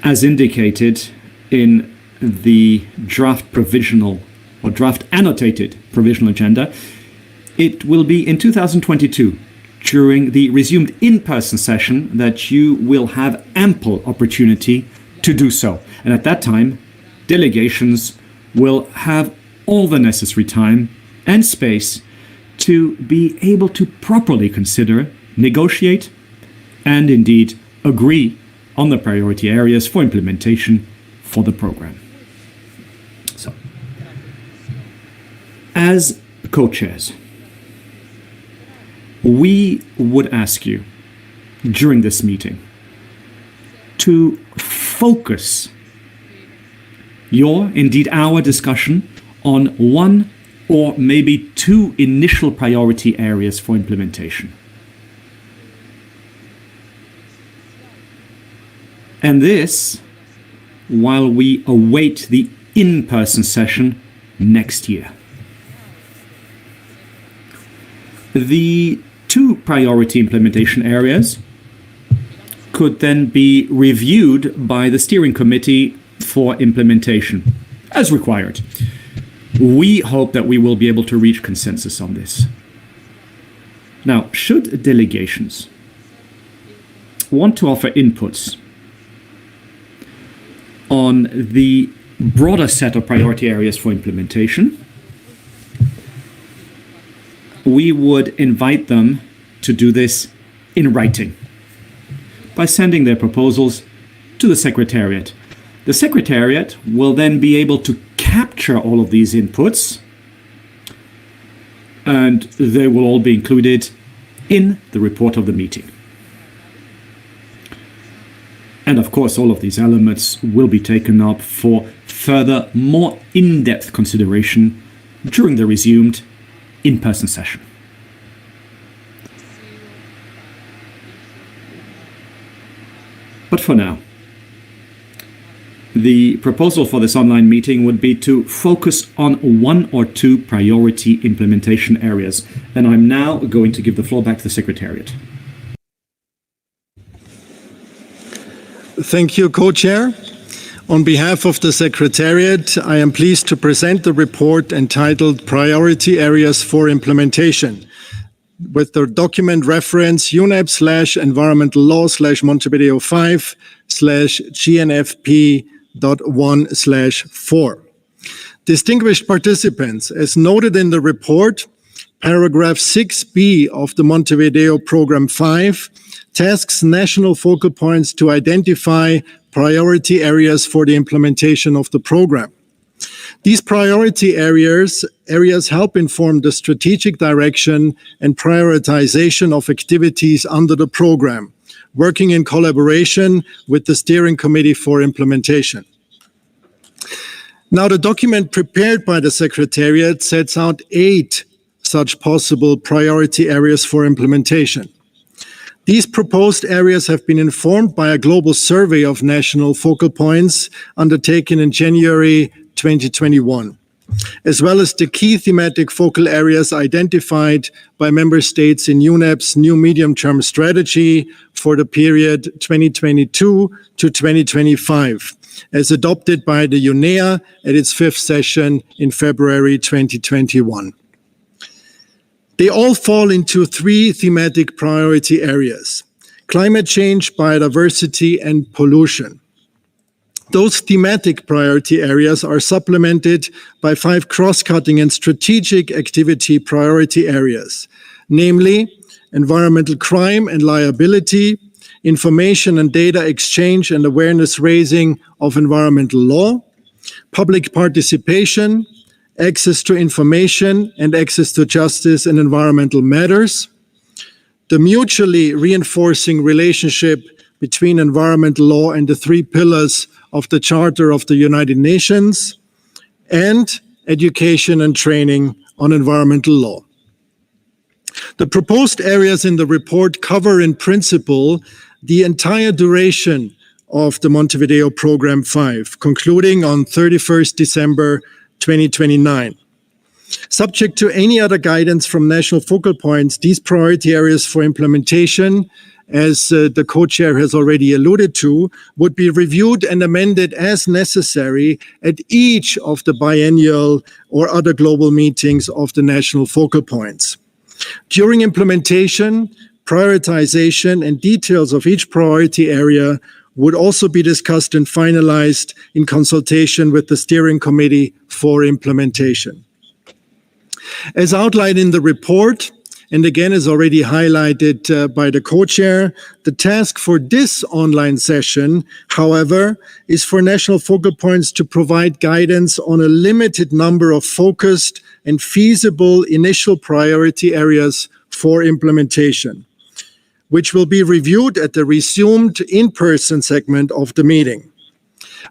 as indicated in the draft provisional or draft annotated provisional agenda, it will be in 2022, during the resumed in-person session, that you will have ample opportunity to do so. And at that time, delegations will have all the necessary time and space to be able to properly consider, negotiate, and indeed agree on the priority areas for implementation for the program. So, as co-chairs, we would ask you during this meeting to focus our discussion on one or maybe two initial priority areas for implementation. And this, while we await the in-person session next year. The two priority implementation areas could then be reviewed by the steering committee for implementation, as required. We hope that we will be able to reach consensus on this. Now, should delegations want to offer inputs on the broader set of priority areas for implementation, we would invite them to do this in writing by sending their proposals to the Secretariat. The Secretariat will then be able to capture all of these inputs, and they will all be included in the report of the meeting. And of course, all of these elements will be taken up for further, more in-depth consideration during the resumed in-person session. But for now, the proposal for this online meeting would be to focus on one or two priority implementation areas. And I'm now going to give the floor back to the Secretariat. Thank you, Co-Chair. On behalf of the Secretariat, I am pleased to present the report entitled Priority Areas for Implementation, with the document reference UNEP/Environmental Law/Montevideo 5/GNFP.1/4. Distinguished participants, as noted in the report, paragraph 6b of the Montevideo Program 5 tasks national focal points to identify priority areas for the implementation of the program. These priority areas help inform the strategic direction and prioritization of activities under the program, working in collaboration with the Steering Committee for Implementation. Now, the document prepared by the Secretariat sets out 8 such possible priority areas for implementation. These proposed areas have been informed by a global survey of national focal points undertaken in January 2021, as well as the key thematic focal areas identified by member states in UNEP's new medium-term strategy for the period 2022 to 2025, as adopted by the UNEA at its 5th session in February 2021. They all fall into 3 thematic priority areas: climate change, biodiversity, and pollution. Those thematic priority areas are supplemented by 5 cross-cutting and strategic activity priority areas, namely environmental crime and liability, information and data exchange and awareness raising of environmental law, public participation, access to information and access to justice in environmental matters, the mutually reinforcing relationship between environmental law and the 3 pillars of the Charter of the United Nations, and education and training on environmental law. The proposed areas in the report cover in principle the entire duration of the Montevideo Program 5, concluding on 31st December 2029. Subject to any other guidance from national focal points, these priority areas for implementation, as the co-chair has already alluded to, would be reviewed and amended as necessary at each of the biennial or other global meetings of the national focal points. During implementation, prioritization, and details of each priority area would also be discussed and finalized in consultation with the steering committee for implementation. As outlined in the report, and again as already highlighted by the co-chair, the task for this online session, however, is for national focal points to provide guidance on a limited number of focused and feasible initial priority areas for implementation, which will be reviewed at the resumed in-person segment of the meeting.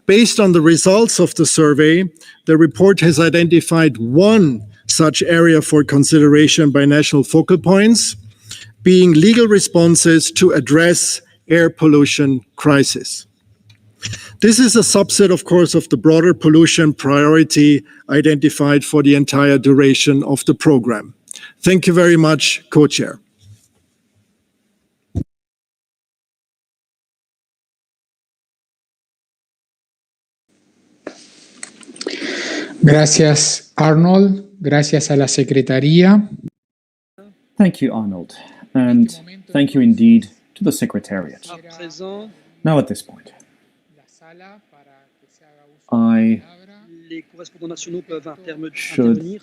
Based on the results of the survey, the report has identified one such area for consideration by national focal points, being legal responses to address air pollution crisis. This is a subset, of course, of the broader pollution priority identified for the entire duration of the program. Thank you very much, Co-Chair. Gracias, Arnold. Gracias a la Secretaría. Thank you, Arnold. And thank you indeed to the Secretariat. Now at this point, I should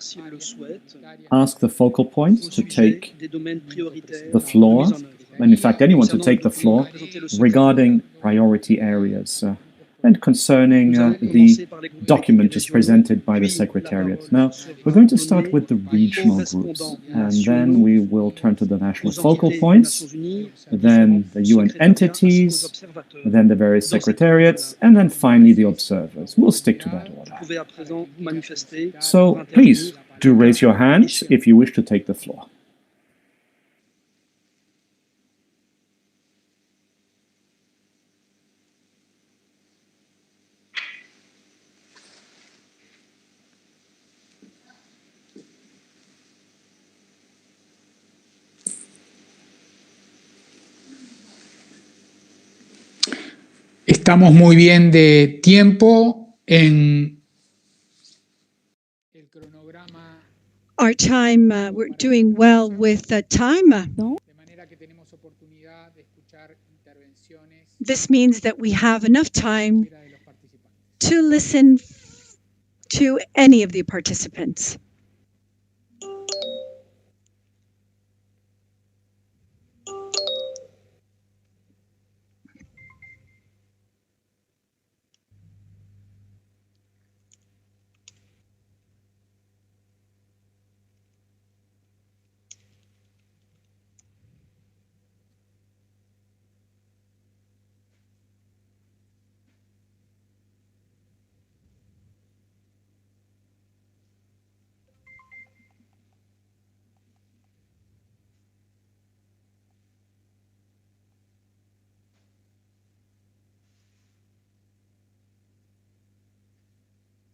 ask the focal points to take the floor, and in fact anyone to take the floor, regarding priority areas and concerning the document just presented by the Secretariat. Now, we're going to start with the regional groups, and then we will turn to the national focal points, then the UN entities, then the various secretariats, and then finally the observers. We'll stick to that order. So please do raise your hands if you wish to take the floor. Estamos muy bien de tiempo en el cronograma. Our time, we're doing well with the time. This means that we have enough time to listen to any of the participants.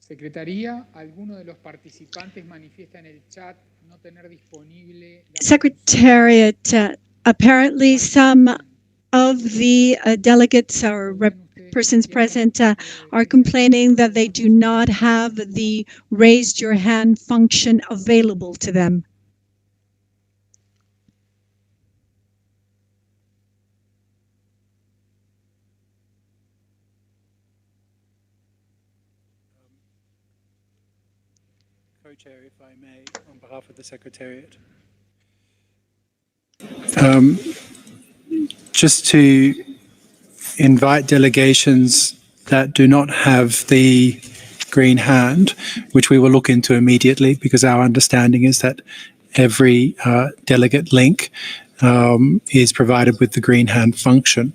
Secretaría, alguno de los participantes manifiesta en el chat no tener disponible. Secretariat, apparently some of the delegates or persons present are complaining that they do not have the raised your hand function available to them. Co-chair, if I may, on behalf of the Secretariat. Just to invite delegations that do not have the green hand, which we will look into immediately, because our understanding is that every delegate link is provided with the green hand function.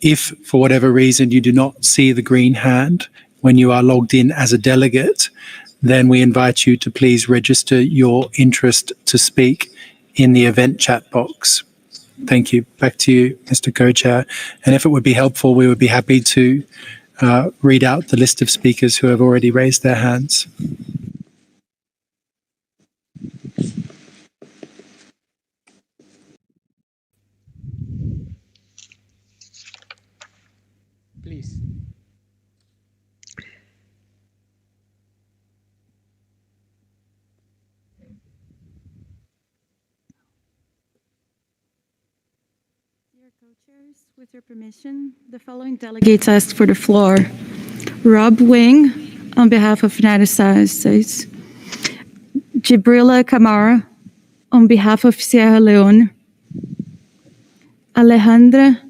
If, for whatever reason, you do not see the green hand when you are logged in as a delegate, then we invite you to please register your interest to speak in the event chat box. Thank you. Back to you, Mr. Co-Chair. And if it would be helpful, we would be happy to read out the list of speakers who have already raised their hands. Please. With your permission, the following delegates asked for the floor. Rob Wing, on behalf of United States. Gibrila Camara, on behalf of Sierra Leone. Alejandra,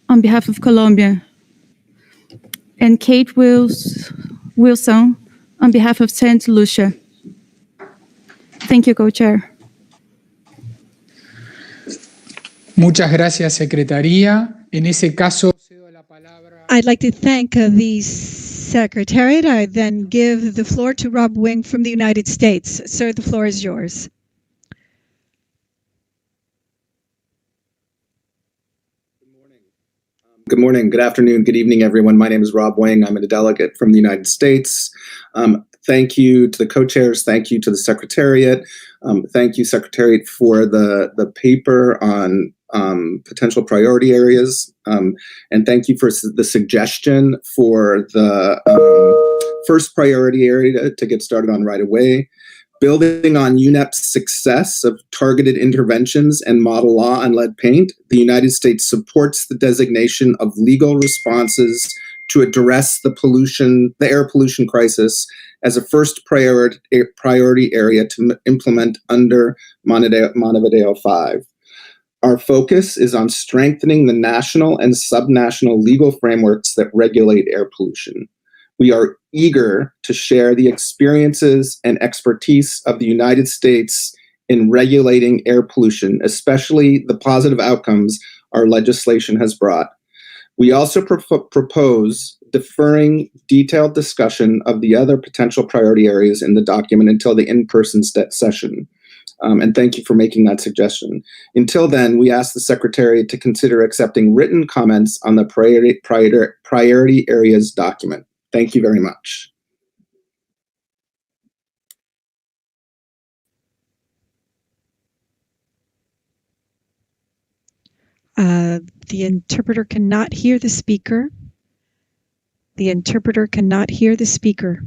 on behalf of Colombia. And Kate Wilson, on behalf of St. Lucia. Thank you, Co-Chair. Muchas gracias, Secretaría. En ese caso, I'd like to thank the Secretariat. I then give the floor to Rob Wing from the United States. Sir, the floor is yours. Good morning, good afternoon, good evening, everyone. My name is Rob Wing. I'm a delegate from the United States. Thank you to the co-chairs. Thank you to the Secretariat. Thank you, Secretariat, for the paper on potential priority areas. And thank you for the suggestion for the first priority area to get started on right away. Building on UNEP's success of targeted interventions and model law on lead paint, the United States supports the designation of legal responses to address the air pollution crisis as a first priority area to implement under Montevideo 5. Our focus is on strengthening the national and subnational legal frameworks that regulate air pollution. We are eager to share the experiences and expertise of the United States in regulating air pollution, especially the positive outcomes our legislation has brought. We also propose deferring detailed discussion of the other potential priority areas in the document until the in-person session. And thank you for making that suggestion. Until then, we ask the Secretariat to consider accepting written comments on the priority areas document. Thank you very much. The interpreter cannot hear the speaker. The interpreter cannot hear the speaker.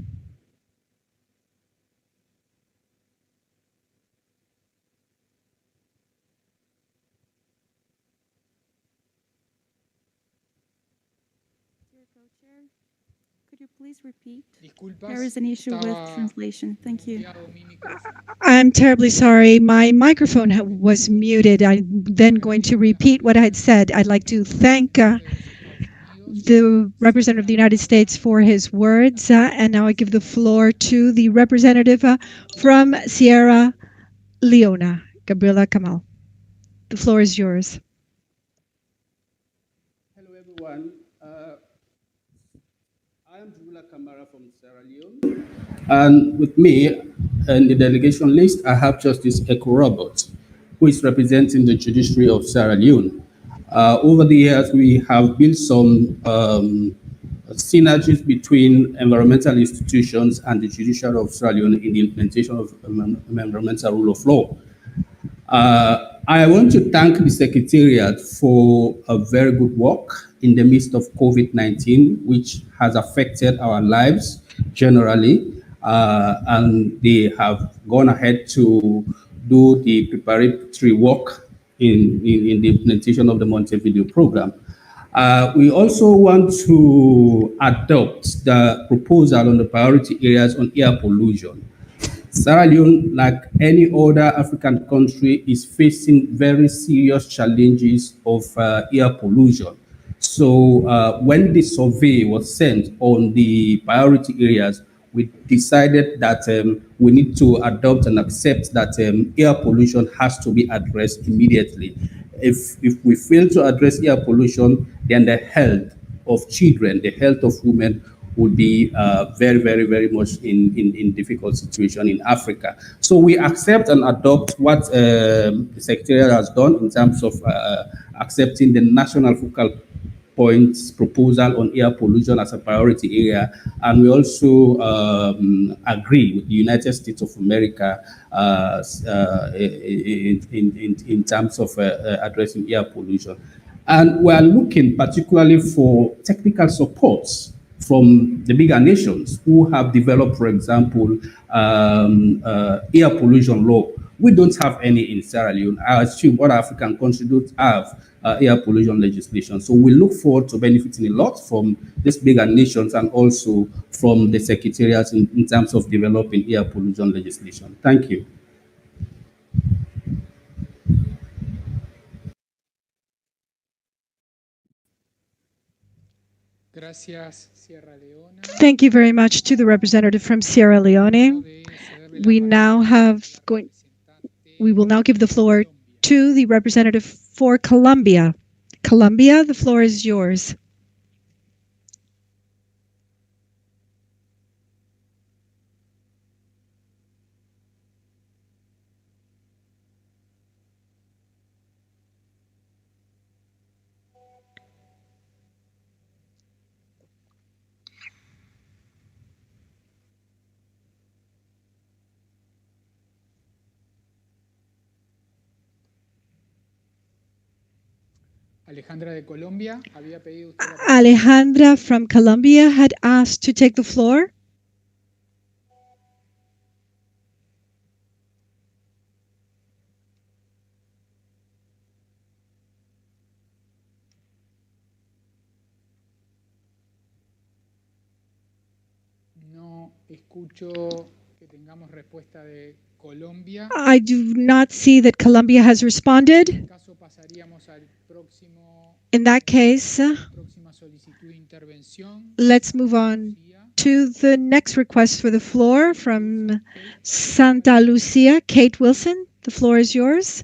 Could you please repeat? There is an issue with translation. Thank you. I'm terribly sorry. My microphone was muted. I'm then going to repeat what I had said. I'd like to thank the representative of the United States for his words. And now I give the floor to the representative from Sierra Leone, Gabriela Kamal. The floor is yours. Hello, everyone. I am Jula Kamara from Sierra Leone. And with me in the delegation list, I have Justice Eko Robert, who is representing the judiciary of Sierra Leone. Over the years, we have built some synergies between environmental institutions and the judiciary of Sierra Leone in the implementation of environmental rule of law. I want to thank the Secretariat for a very good work in the midst of COVID-19, which has affected our lives generally. And they have gone ahead to do the preparatory work in the implementation of the Montevideo Program. We also want to adopt the proposal on the priority areas on air pollution. Sierra Leone, like any other African country, is facing very serious challenges of air pollution. So when the survey was sent on the priority areas, we decided that we need to adopt and accept that air pollution has to be addressed immediately. If we fail to address air pollution, then the health of children, the health of women would be very, very, very much in difficult situation in Africa. So we accept and adopt what the Secretariat has done in terms of accepting the national focal points proposal on air pollution as a priority area, and we also agree with the United States of America in terms of addressing air pollution. And we are looking particularly for technical supports from the bigger nations who have developed, for example, air pollution law. We don't have any in Sierra Leone. I assume other African countries don't have air pollution legislation. So we look forward to benefiting a lot from these bigger nations and also from the secretariats in terms of developing air pollution legislation. Thank you. Thank you very much to the representative from Sierra Leone. We will now give the floor to the representative for Colombia. Colombia, the floor is yours. Alejandra from Colombia had asked to take the floor. I do not see that Colombia has responded. In that case, let's move on to the next request for the floor from Santa Lucia. Kate Wilson, the floor is yours.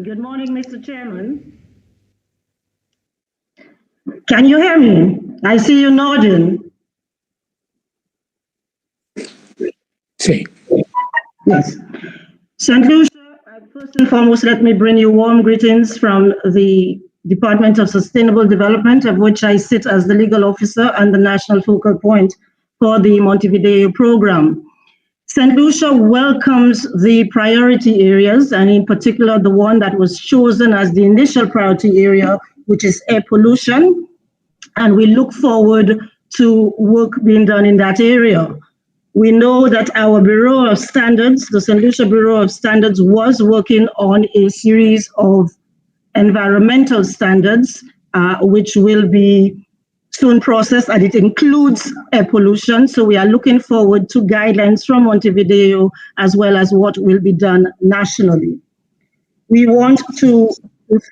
Good morning, Mr. Chairman. Can you hear me? I see you nodding. Sí. Yes. St. Lucia, first and foremost, let me bring you warm greetings from the Department of Sustainable Development, of which I sit as the legal officer and the national focal point for the Montevideo Program. St. Lucia welcomes the priority areas, and in particular, the one that was chosen as the initial priority area, which is air pollution. And we look forward to work being done in that area. We know that our Bureau of Standards, the St. Lucia Bureau of Standards, was working on a series of environmental standards, which will be soon processed, and it includes air pollution. So we are looking forward to guidelines from Montevideo as well as what will be done nationally. We want to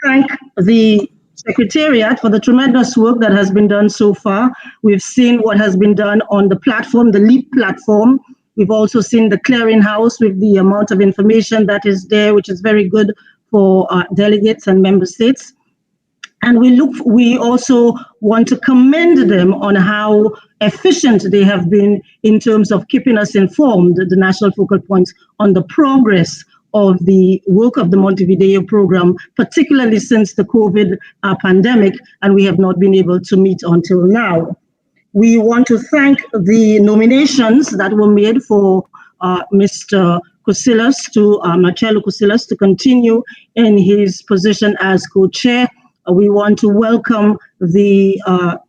thank the Secretariat for the tremendous work that has been done so far. We've seen what has been done on the platform, the LEAP platform. We've also seen the clearinghouse with the amount of information that is there, which is very good for delegates and member states. And we also want to commend them on how efficient they have been in terms of keeping us informed, the national focal points, on the progress of the work of the Montevideo Program, particularly since the COVID pandemic, and we have not been able to meet until now. We want to thank the nominations that were made for Mr. Kusilas Marcelo Kusilas to continue in his position as co-chair. We want to welcome the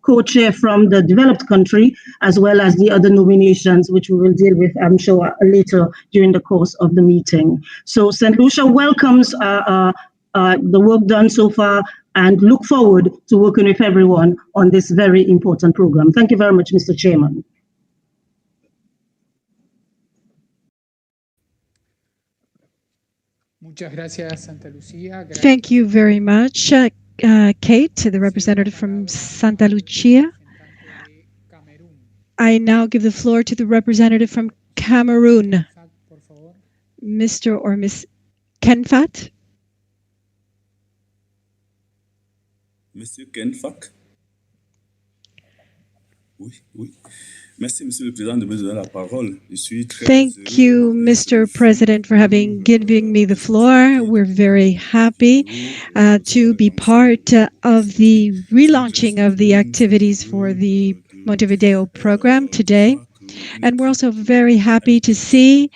co-chair from the developed country, as well as the other nominations, which we will deal with, I'm sure, later during the course of the meeting. So St. Lucia welcomes the work done so far and look forward to working with everyone on this very important program. Thank you very much, Mr. Chairman. Thank you very much, Kate, the representative from Santa Lucia. I now give the floor to the representative from Cameroon, Mr. or Miss Kenfat. Monsieur Kenfak. Oui, oui. Merci, Monsieur le Président, de me donner la parole. Je suis très Thank you, Mr. President, for giving me the floor. We're very happy to be part of the relaunching of the activities for the Montevideo program today. And we're also very happy to see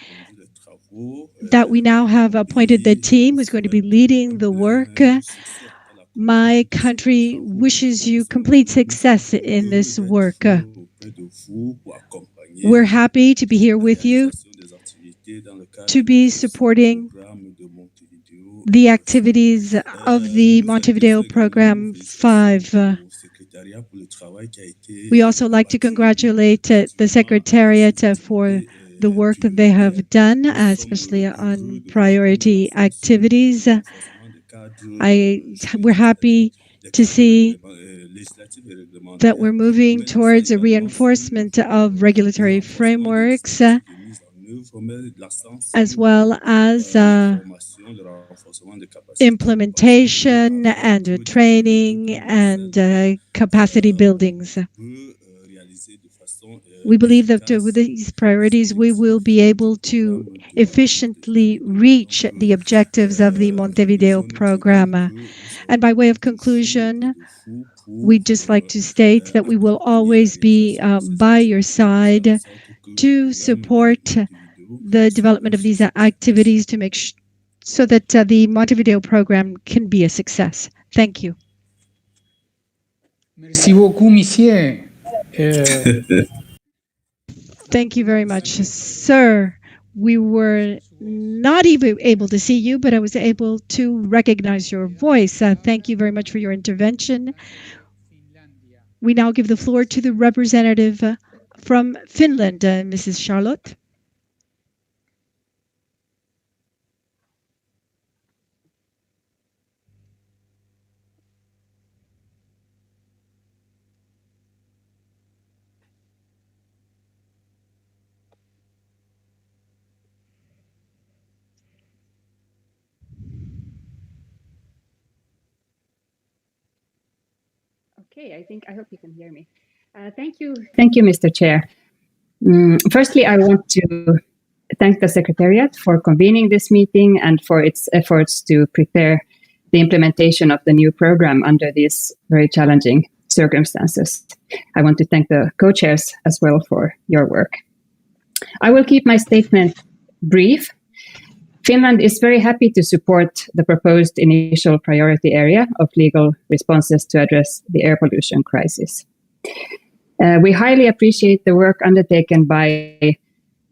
that we now have appointed the team who's going to be leading the work. My country wishes you complete success in this work. We're happy to be here with you to be supporting the activities of the Montevideo Program 5. We also like to congratulate the Secretariat for the work that they have done, especially on priority activities. We're happy to see that we're moving towards a reinforcement of regulatory frameworks, as well as implementation and training and capacity buildings. We believe that with these priorities, we will be able to efficiently reach the objectives of the Montevideo program. And by way of conclusion, we'd just like to state that we will always be by your side to support the development of these activities to make so that the Montevideo program can be a success. Thank you. Merci beaucoup, monsieur. Thank you very much, sir. We were not even able to see you, but I was able to recognize your voice. Thank you very much for your intervention. We now give the floor to the representative from Finland, Mrs. Charlotte. Okay, I hope you can hear me. Thank you, Mr. Chair. Firstly, I want to thank the Secretariat for convening this meeting and for its efforts to prepare the implementation of the new program under these very challenging circumstances. I want to thank the co-chairs as well for your work. I will keep my statement brief. Finland is very happy to support the proposed initial priority area of legal responses to address the air pollution crisis. We highly appreciate the work undertaken by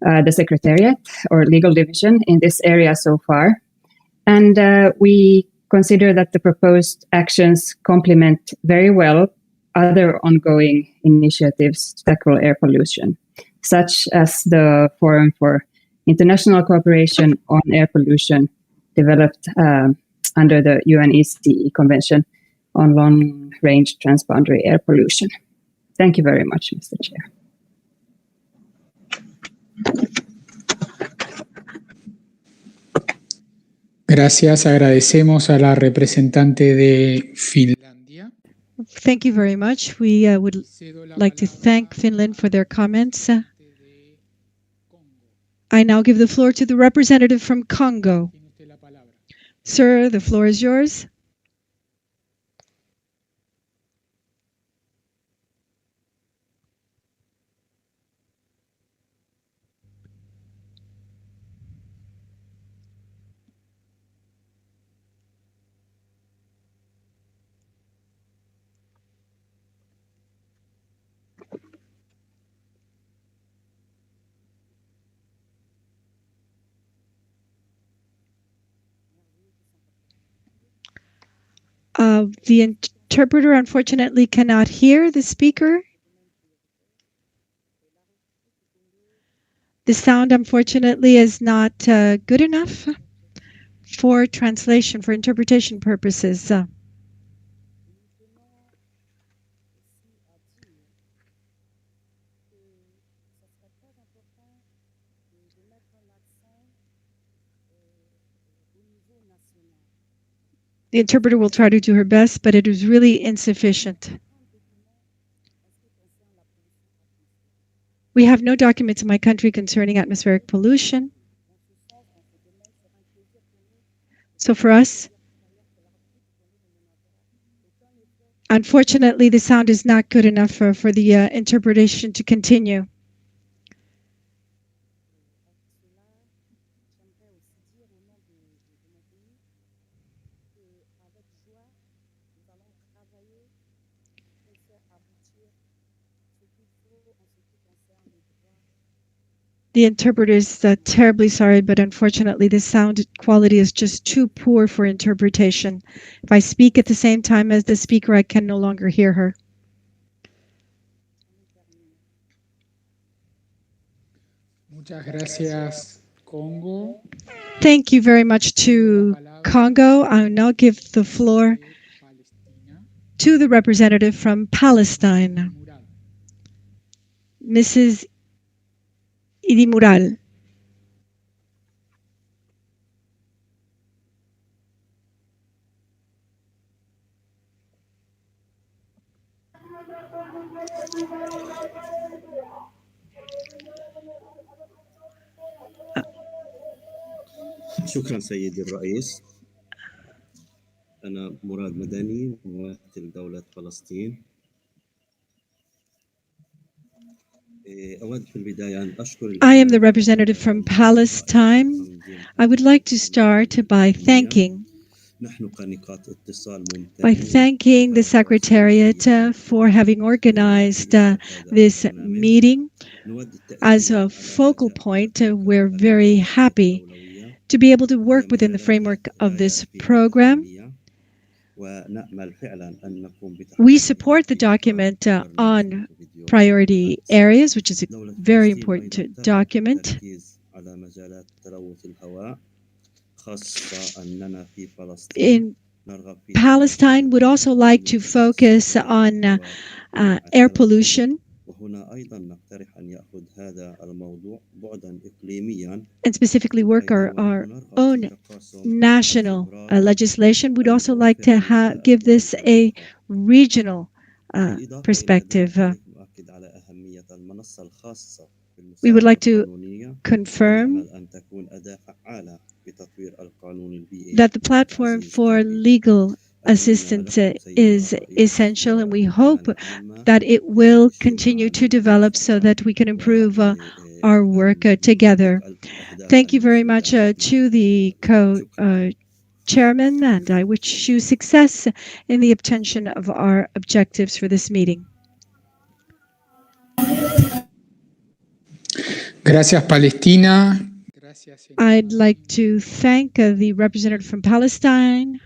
the Secretariat or Legal Division in this area so far, and we consider that the proposed actions complement very well other ongoing initiatives to tackle air pollution, such as the Forum for International Cooperation on Air Pollution developed under the UNECE Convention on Long-Range Transboundary Air Pollution. Thank you very much, Mr. Chair. Gracias, agradecemos a la representante de Finlandia. Thank you very much. We would like to thank Finland for their comments. I now give the floor to the representative from Congo. Sir, the floor is yours. The interpreter unfortunately cannot hear the speaker. The sound unfortunately is not good enough for translation, for interpretation purposes. The interpreter will try to do her best, but it is really insufficient. We have no documents in my country concerning atmospheric pollution. So for us, unfortunately, the sound is not good enough for the interpretation to continue. The interpreter is terribly sorry, but unfortunately the sound quality is just too poor for interpretation. If I speak at the same time as the speaker, I can no longer hear her. Muchas gracias, Congo. Thank you very much to Congo. I'll now give the floor to the representative from Palestine, Mrs. Idimural. شكرا سيدي الرئيس. أنا مراد مدني ممثل دولة فلسطين. I am the representative from Palestine. I would like to start by thanking the Secretariat for having organized this meeting. As a focal point, we're very happy to be able to work within the framework of this program. We support the document on priority areas, which is a very important document. In Palestine, would also like to focus on air pollution. And specifically work our own national legislation. We'd also like to give this a regional perspective. We would like to confirm that the platform for legal assistance is essential, and we hope that it will continue to develop so that we can improve our work together. Thank you very much to the co-chairman, and I wish you success in the obtention of our objectives for this meeting. Gracias, Palestina. I'd like to thank the representative from Palestine.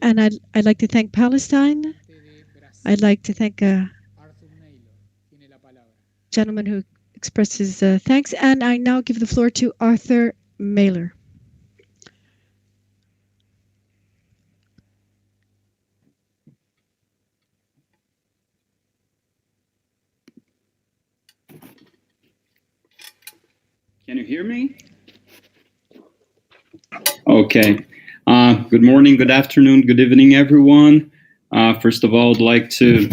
And I'd like to thank Palestine. I'd like to thank a gentleman who expressed his thanks. And I now give the floor to Arthur Mailer. Can you hear me? Okay. Good morning, good afternoon, good evening, everyone. First of all, I'd like to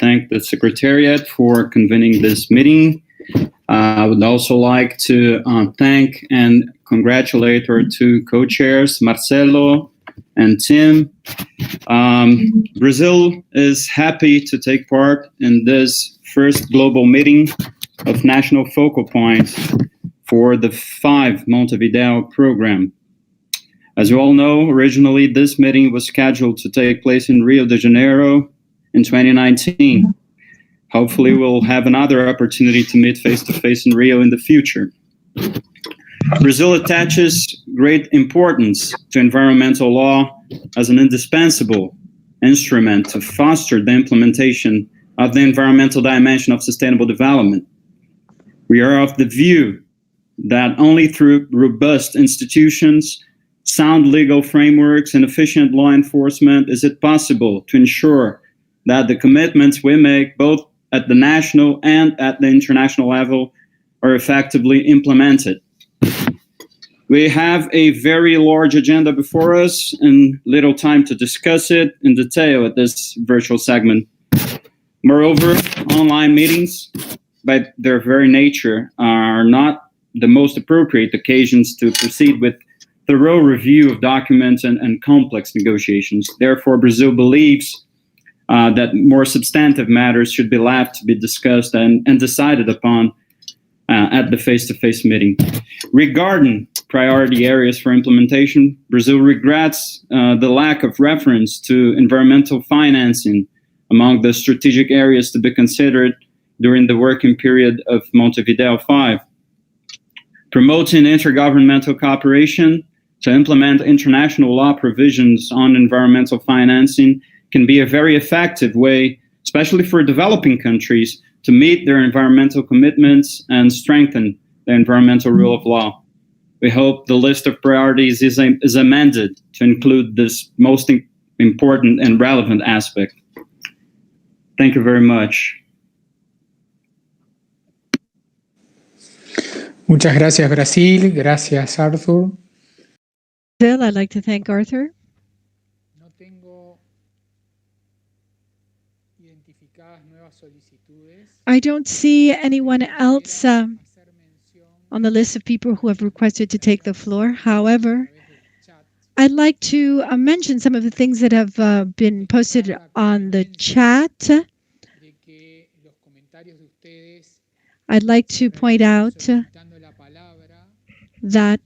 thank the Secretariat for convening this meeting. I would also like to thank and congratulate our two co-chairs, Marcelo and Tim. Brazil is happy to take part in this first global meeting of national focal points for the 5 Montevideo Program. As you all know, originally this meeting was scheduled to take place in Rio de Janeiro in 2019. Hopefully we'll have another opportunity to meet face-to-face in Rio in the future. Brazil attaches great importance to environmental law as an indispensable instrument to foster the implementation of the environmental dimension of sustainable development. We are of the view that only through robust institutions, sound legal frameworks, and efficient law enforcement is it possible to ensure that the commitments we make, both at the national and at the international level, are effectively implemented. We have a very large agenda before us and little time to discuss it in detail at this virtual segment. Moreover, online meetings, by their very nature, are not the most appropriate occasions to proceed with thorough review of documents and complex negotiations. Therefore, Brazil believes that more substantive matters should be left to be discussed and decided upon at the face-to-face meeting. Regarding priority areas for implementation, Brazil regrets the lack of reference to environmental financing among the strategic areas to be considered during the working period of Montevideo 5. Promoting intergovernmental cooperation to implement international law provisions on environmental financing can be a very effective way, especially for developing countries, to meet their environmental commitments and strengthen the environmental rule of law. We hope the list of priorities is amended to include this most important and relevant aspect. Thank you very much. Muchas gracias, Brasil. Gracias, Arthur. Bill, I'd like to thank Arthur. I don't see anyone else on the list of people who have requested to take the floor. However, I'd like to mention some of the things that have been posted on the chat. I'd like to point out that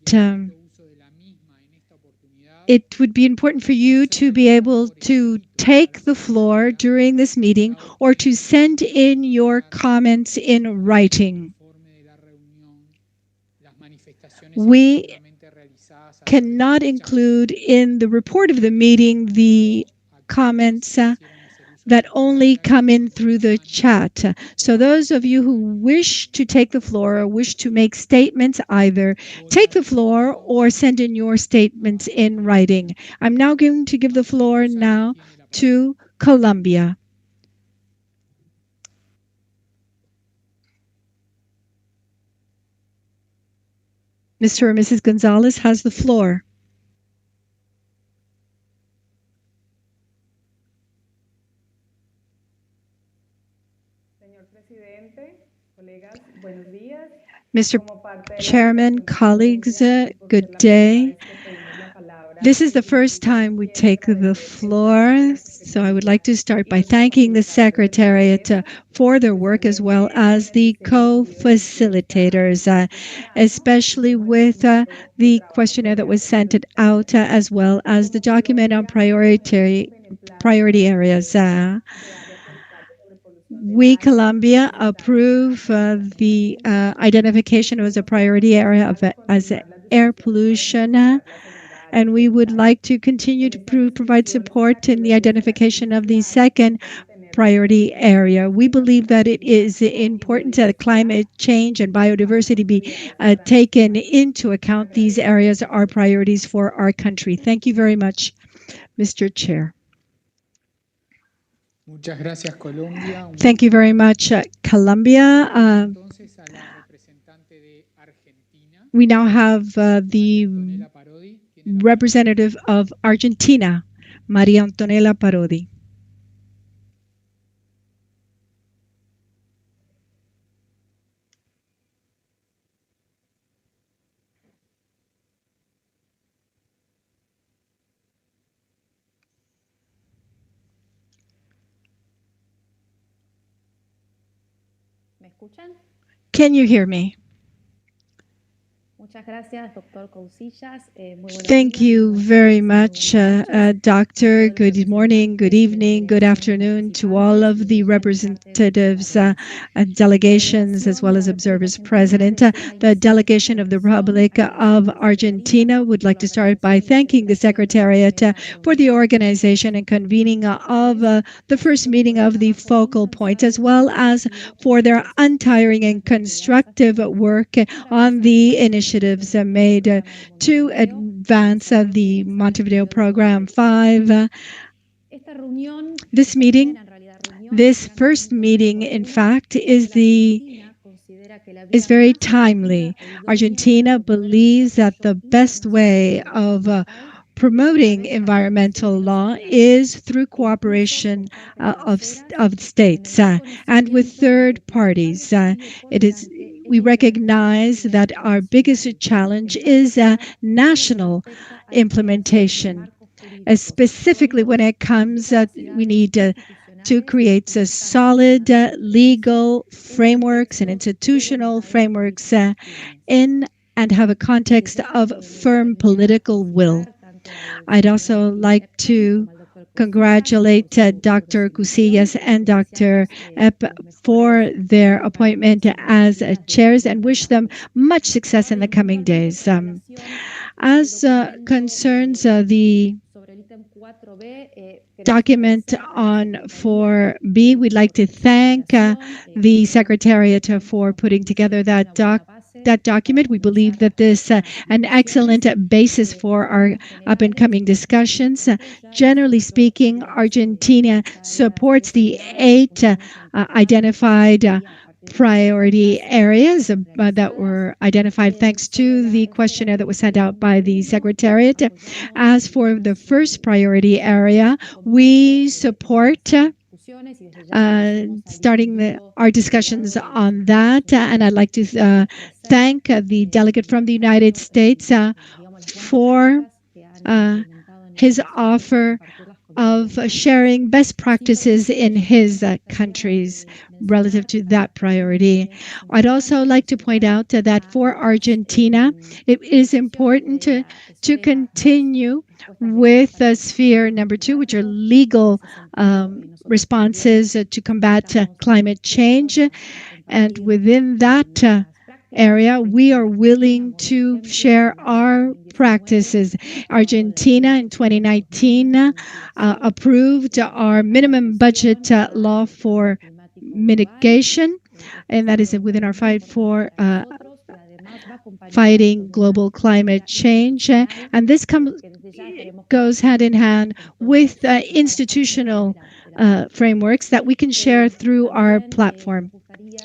it would be important for you to be able to take the floor during this meeting or to send in your comments in writing. We cannot include in the report of the meeting the comments that only come in through the chat. So those of you who wish to take the floor or wish to make statements, either take the floor or send in your statements in writing. I'm now going to give the floor now to Colombia. Mr. or Mrs. Gonzalez has the floor. Mr. Chairman, colleagues, good day. This is the first time we take the floor, so I would like to start by thanking the Secretariat for their work as well as the co-facilitators, especially with the questionnaire that was sent out as well as the document on priority areas. We, Colombia, approve the identification as a priority area as air pollution, and we would like to continue to provide support in the identification of the second priority area. We believe that it is important that climate change and biodiversity be taken into account. These areas are priorities for our country. Thank you very much, Mr. Chair. Muchas gracias, Colombia. Thank you very much, Colombia. We now have the representative of Argentina, Maria Antonella Parodi. ¿Me escuchan? Can you hear me? Thank you very much, Doctor. Good morning, good evening, good afternoon to all of the representatives, delegations, as well as observers present. The delegation of the Republic of Argentina would like to start by thanking the Secretariat for the organization and convening of the first meeting of the focal points, as well as for their untiring and constructive work on the initiatives made to advance the Montevideo Program 5. This meeting, this first meeting, in fact, is very timely. Argentina believes that the best way of promoting environmental law is through cooperation of states and with third parties. We recognize that our biggest challenge is national implementation. Specifically, when it comes, we need to create solid legal frameworks and institutional frameworks and have a context of firm political will. I'd also like to congratulate Dr. Cusillas and Dr. Epp for their appointment as chairs and wish them much success in the coming days. As concerns the document on 4B, we'd like to thank the Secretariat for putting together that document. We believe that this is an excellent basis for our up-and-coming discussions. Generally speaking, Argentina supports the 8 identified priority areas that were identified thanks to the questionnaire that was sent out by the Secretariat. As for the first priority area, we support starting our discussions on that, and I'd like to thank the delegate from the United States for his offer of sharing best practices in his countries relative to that priority. I'd also like to point out that for Argentina, it is important to continue with sphere number 2, which are legal responses to combat climate change. And within that area, we are willing to share our practices. Argentina in 2019 approved our minimum budget law for mitigation, and that is within our fight for fighting global climate change. And this goes hand in hand with institutional frameworks that we can share through our platform.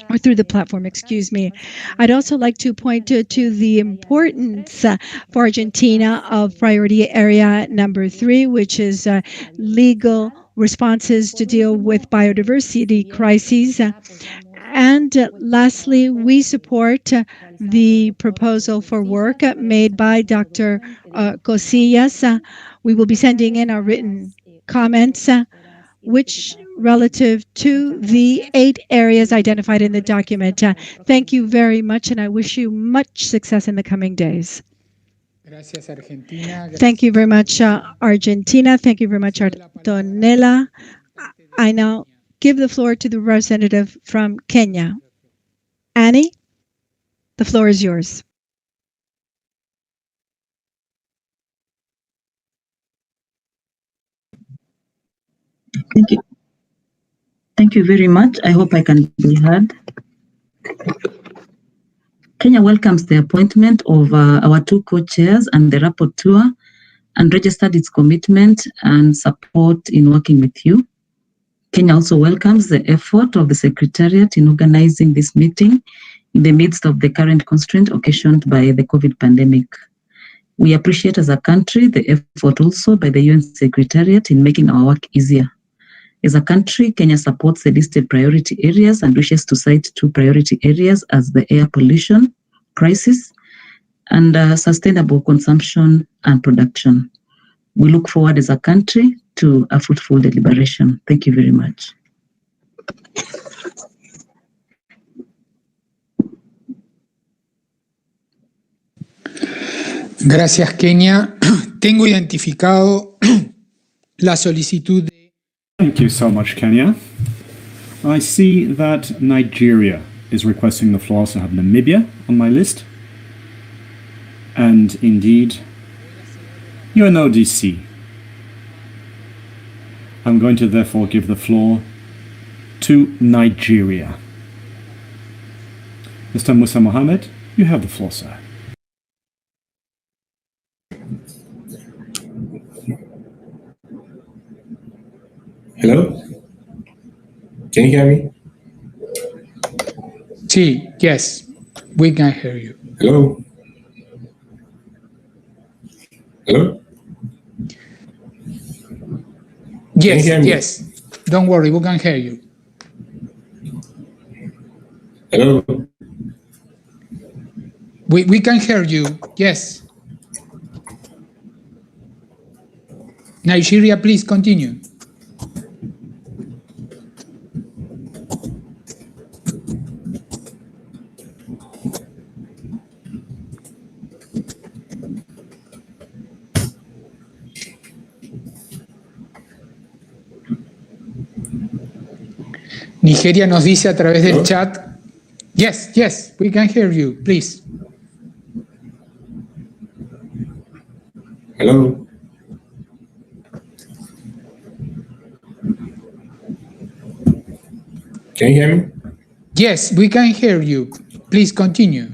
Or through the platform, excuse me. I'd also like to point to the importance for Argentina of priority area number 3, which is legal responses to deal with biodiversity crises. And lastly, we support the proposal for work made by Dr. Cusillas. We will be sending in our written comments, which relative to the 8 areas identified in the document. Thank you very much, and I wish you much success in the coming days. Thank you very much, Argentina. Thank you very much, Antonella. I now give the floor to the representative from Kenya. Annie, the floor is yours. Thank you. Thank you very much. I hope I can be heard. Kenya welcomes the appointment of our 2 co-chairs and the rapporteur and registered its commitment and support in working with you. Kenya also welcomes the effort of the Secretariat in organizing this meeting in the midst of the current constraint occasioned by the COVID pandemic. We appreciate as a country the effort also by the UN Secretariat in making our work easier. As a country, Kenya supports the listed priority areas and wishes to cite 2 priority areas as the air pollution crisis and sustainable consumption and production. We look forward as a country to a fruitful deliberation. Thank you very much. Gracias, Kenia. Tengo identificado la solicitud de... Thank you so much, Kenya. I see that Nigeria is requesting the floor, so I have Namibia on my list. And indeed, you're an ODC. I'm going to therefore give the floor to Nigeria. Mr. Musa Mohammed, you have the floor, sir. Hello? Can you hear me? Sí, yes, we can hear you. Hello? Hello? Yes, yes. Don't worry, we can hear you. Hello? We can hear you, yes. Nigeria, please continue. Nigeria nos dice a través del chat. Yes, yes, we can hear you, please. Hello? Can you hear me? Yes, we can hear you. Please continue.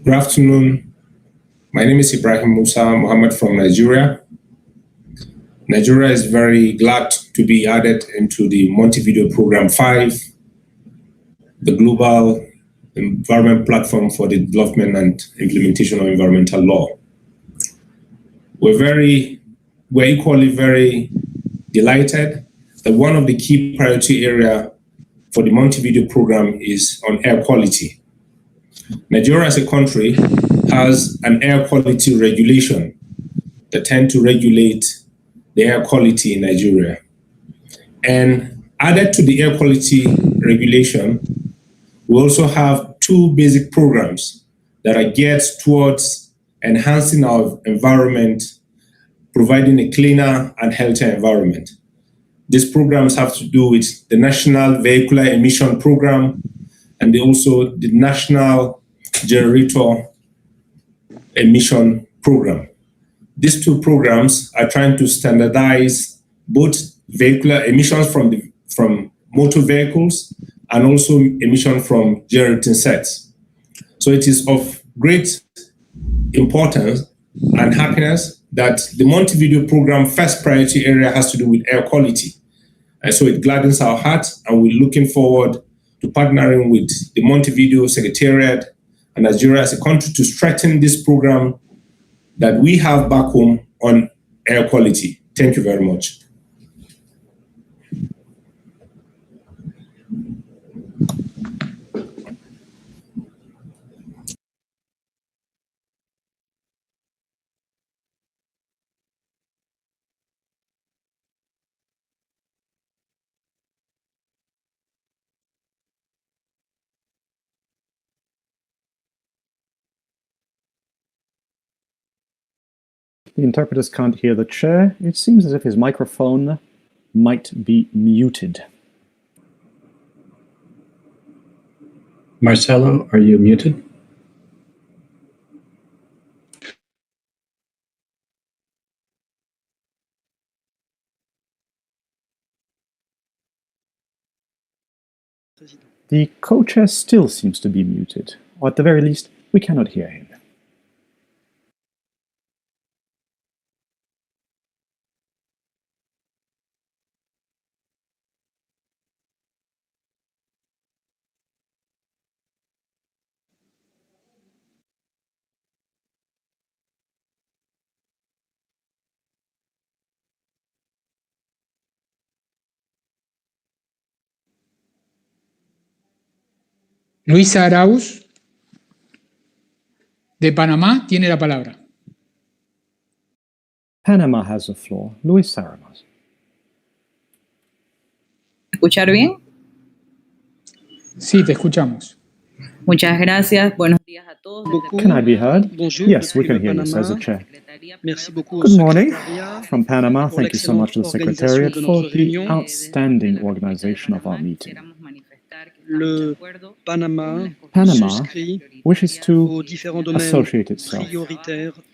Good afternoon. My name is Ibrahim Musa Mohammed from Nigeria. Nigeria is very glad to be added into the Montevideo Program 5, the global environment platform for the development and implementation of environmental law. We're equally very delighted that one of the key priority area for the Montevideo Program is on air quality. Nigeria as a country has an air quality regulation that tend to regulate the air quality in Nigeria. And added to the air quality regulation, we also have two basic programs that are geared towards enhancing our environment, providing a cleaner and healthier environment. These programs have to do with the National Vehicular Emission Program and also the National Generator Emission Program. These two programs are trying to standardize both vehicular emissions from motor vehicles and also emission from generating sets. So it is of great importance and happiness that the Montevideo Program first priority area has to do with air quality. And so it gladdens our hearts, and we're looking forward to partnering with the Montevideo Secretariat and Nigeria as a country to strengthen this program that we have back home on air quality. Thank you very much. The interpreters can't hear the chair. It seems as if his microphone might be muted. Marcelo, are you muted? The co-chair still seems to be muted, or at the very least, we cannot hear him. Luisa Arauz. De Panamá tiene la palabra. Panama has the floor. Luis Saramas. ¿Escuchar bien? Sí, te escuchamos. Muchas gracias. Buenos días a todos. Can I be heard? Yes, we can hear you, says the chair. Good morning from Panama. Thank you so much to the Secretariat for the outstanding organization of our meeting. Panama wishes to associate itself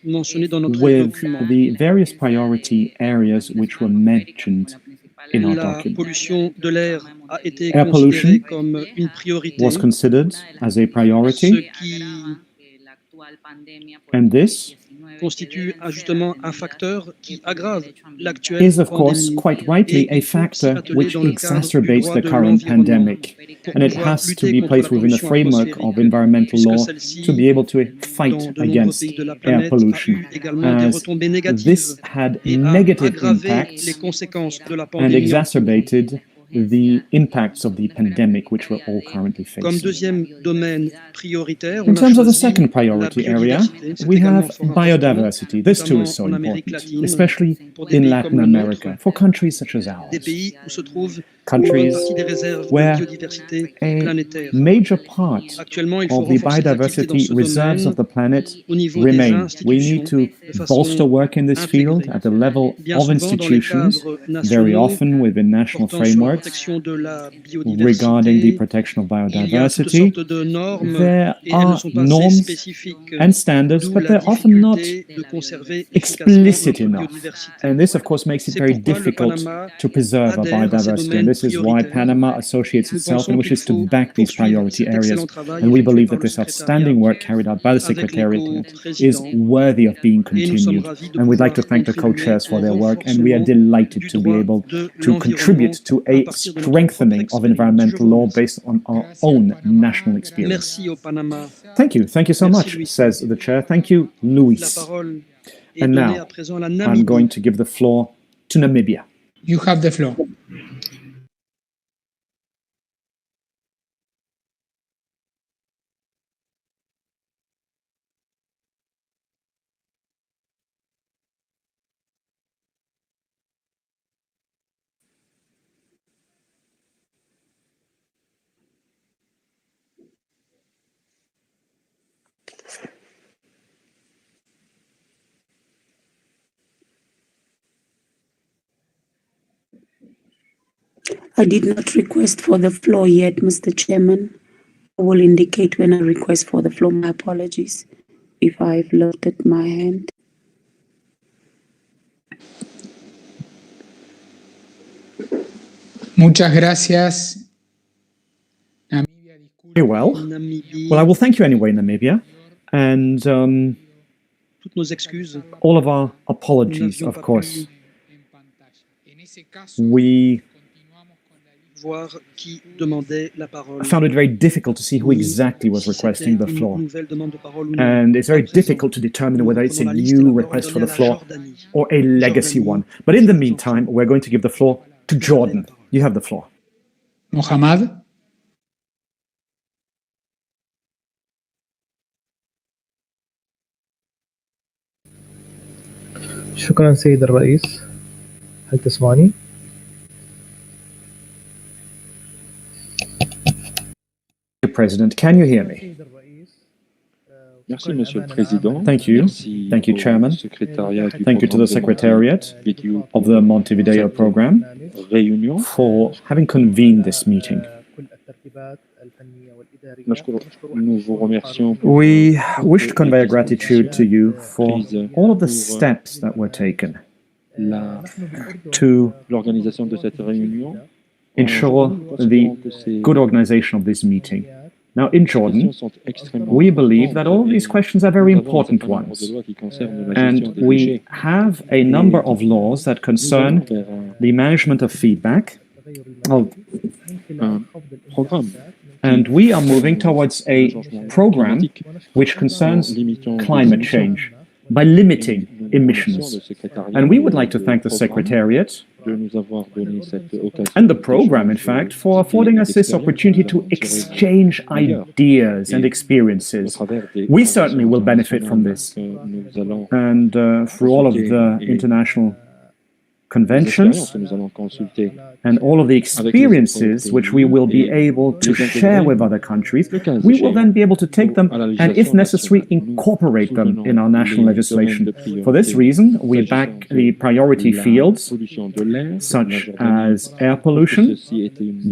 with the various priority areas which were mentioned in our document. Air pollution was considered as a priority, and this is, of course, quite rightly a factor which exacerbates the current pandemic, and it has to be placed within the framework of environmental law to be able to fight against air pollution, as this had negative impacts and exacerbated the impacts of the pandemic which we're all currently facing. In terms of the second priority area, we have biodiversity. This too is so important, especially in Latin America, for countries such as ours. Countries where a major part of the biodiversity reserves of the planet remain. We need to bolster work in this field at the level of institutions, very often within national frameworks, regarding the protection of biodiversity. There are norms and standards, but they're often not explicit enough. And this, of course, makes it very difficult to preserve our biodiversity. And this is why Panama associates itself and wishes to back these priority areas. And we believe that this outstanding work carried out by the Secretariat is worthy of being continued. And we'd like to thank the co-chairs for their work, and we are delighted to be able to contribute to a strengthening of environmental law based on our own national experience. Thank you so much, says the chair. Thank you, Luis. And now, I'm going to give the floor to Namibia. You have the floor. I did not request for the floor yet, Mr. Chairman. I will indicate when I request for the floor. My apologies if I've lifted my hand. Muchas gracias. Very well. Well, I will thank you anyway, Namibia. And all of our apologies, of course. We found it very difficult to see who exactly was requesting the floor. And it's very difficult to determine whether it's a new request for the floor or a legacy one. But in the meantime, we're going to give the floor to Jordan. You have the floor. Mohammad. شكرا سيد الرئيس. هل تسمعني؟ President, can you hear me? Merci, Monsieur le Président. Thank you. Thank you, Chairman. Thank you to the Secretariat of the Montevideo Program for having convened this meeting. We wish to convey gratitude to you for all of the steps that were taken to ensure the good organization of this meeting. Now, in Jordan, we believe that all of these questions are very important ones. And we have a number of laws that concern the management of feedback. And we are moving towards a program which concerns climate change by limiting emissions. And we would like to thank the Secretariat and the program, in fact, for affording us this opportunity to exchange ideas and experiences. We certainly will benefit from this. And through all of the international conventions and all of the experiences which we will be able to share with other countries, we will then be able to take them and, if necessary, incorporate them in our national legislation. For this reason, we back the priority fields, such as air pollution.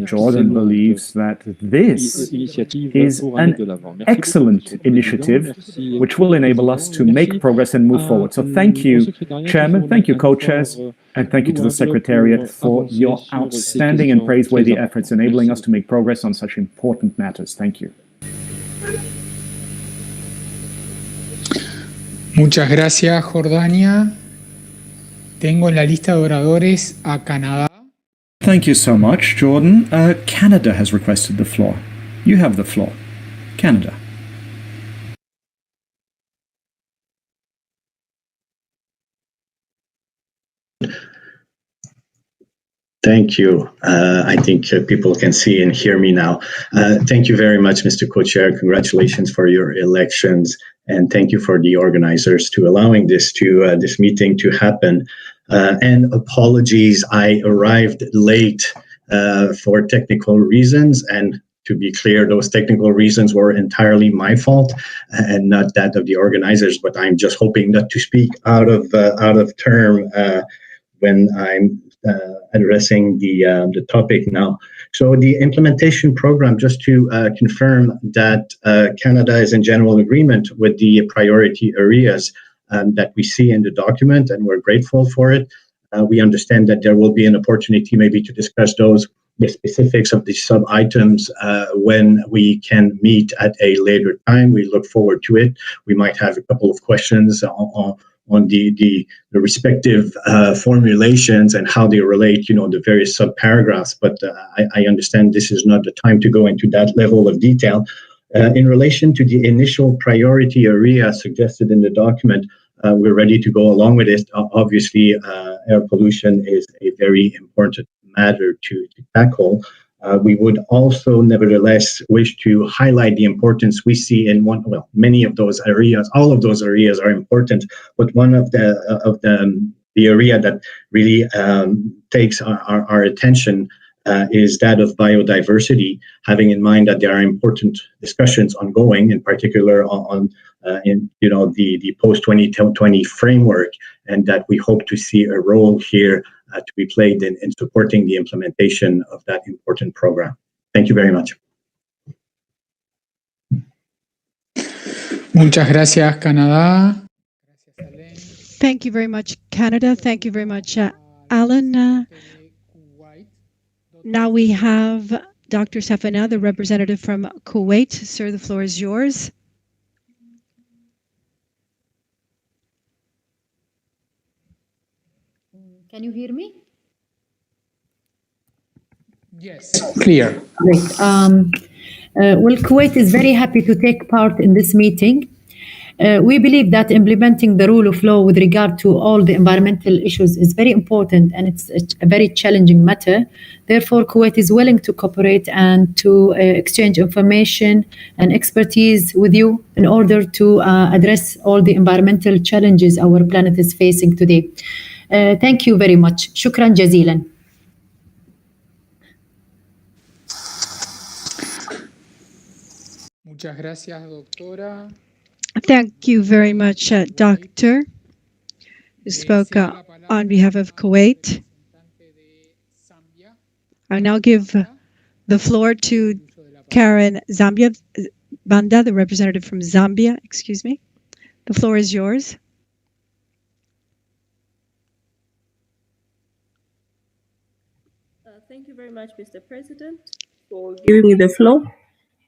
Jordan believes that this is an excellent initiative which will enable us to make progress and move forward. So thank you, Chairman, thank you, co-chairs, and thank you to the Secretariat for your outstanding and praiseworthy efforts enabling us to make progress on such important matters. Thank you. Muchas gracias, Jordania. Tengo en la lista de oradores a Canadá. Thank you so much, Jordan. Canada has requested the floor. You have the floor. Canada. Thank you. I think people can see and hear me now. Thank you very much, Mr. Co-Chair. Congratulations for your elections, and thank you for the organizers to allowing this meeting to happen. And apologies, I arrived late for technical reasons, and to be clear, those technical reasons were entirely my fault and not that of the organizers. But I'm just hoping not to speak out of term when I'm addressing the topic now. So the implementation program, just to confirm that Canada is in general agreement with the priority areas that we see in the document, and we're grateful for it. We understand that there will be an opportunity maybe to discuss the specifics of the sub-items when we can meet at a later time. We look forward to it. We might have a couple of questions on the respective formulations and how they relate, the various sub-paragraphs. But I understand this is not the time to go into that level of detail. In relation to the initial priority area suggested in the document, we're ready to go along with it. Obviously, air pollution is a very important matter to tackle. We would also, nevertheless, wish to highlight the importance we see in many of those areas. All of those areas are important, but one of the area that really takes our attention is that of biodiversity, having in mind that there are important discussions ongoing, in particular on the post-2020 framework, and that we hope to see a role here to be played in supporting the implementation of that important program. Thank you very much. Muchas gracias, Canadá. Thank you very much, Canada. Thank you very much, Alan. Now we have Dr. Safana, the representative from Kuwait. Sir, the floor is yours. Can you hear me? Yes, clear. Great. Well, Kuwait is very happy to take part in this meeting. We believe that implementing the rule of law with regard to all the environmental issues is very important, and it's a very challenging matter. Therefore, Kuwait is willing to cooperate and to exchange information and expertise with you in order to address all the environmental challenges our planet is facing today. Thank you very much. Shukran jazilan. Muchas gracias, doctora. Thank you very much, Doctor, who spoke on behalf of Kuwait. I now give the floor to Karen Banda, the representative from Zambia. Excuse me. The floor is yours. Thank you very much, Mr. President, for giving me the floor.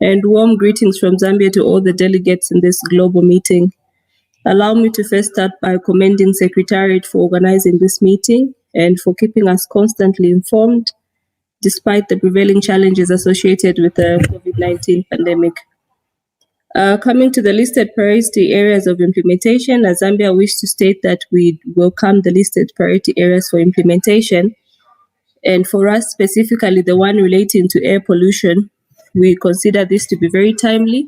And warm greetings from Zambia to all the delegates in this global meeting. Allow me to first start by commending Secretariat for organizing this meeting and for keeping us constantly informed, despite the prevailing challenges associated with the COVID-19 pandemic. Coming to the listed priority areas of implementation, as Zambia wish to state that we welcome the listed priority areas for implementation And for us specifically, the one relating to air pollution, we consider this to be very timely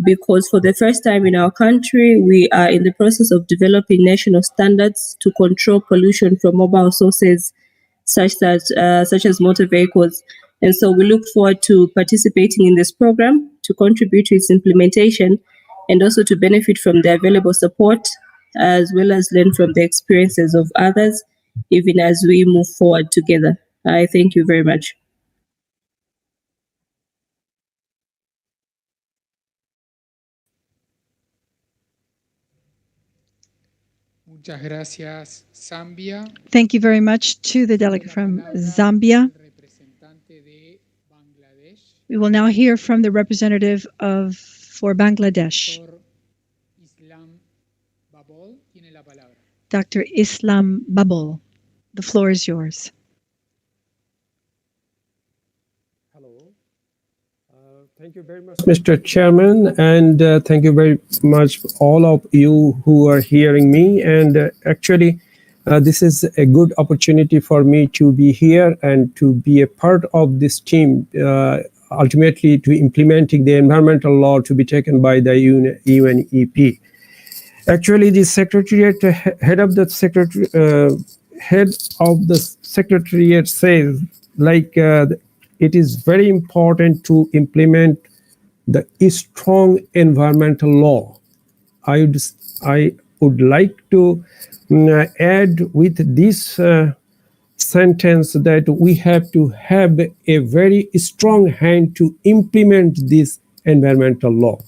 because for the first time in our country, we are in the process of developing national standards to control pollution from mobile sources such as motor vehicles. And so we look forward to participating in this program to contribute to its implementation and also to benefit from the available support as well as learn from the experiences of others, even as we move forward together. I thank you very much. Muchas gracias, Zambia. Thank you very much to the delegate from Zambia. We will now hear from the representative for Bangladesh. Dr. Islam Babul, the floor is yours. Thank you very much, Mr. Chairman, and thank you very much all of you who are hearing me. And actually, this is a good opportunity for me to be here and to be a part of this team, ultimately to implementing the environmental law to be taken by the UNEP. Actually, the secretariat, head of the secretariat says, like, it is very important to implement the strong environmental law. I would like to add with this sentence that we have to have a very strong hand to implement this environmental law.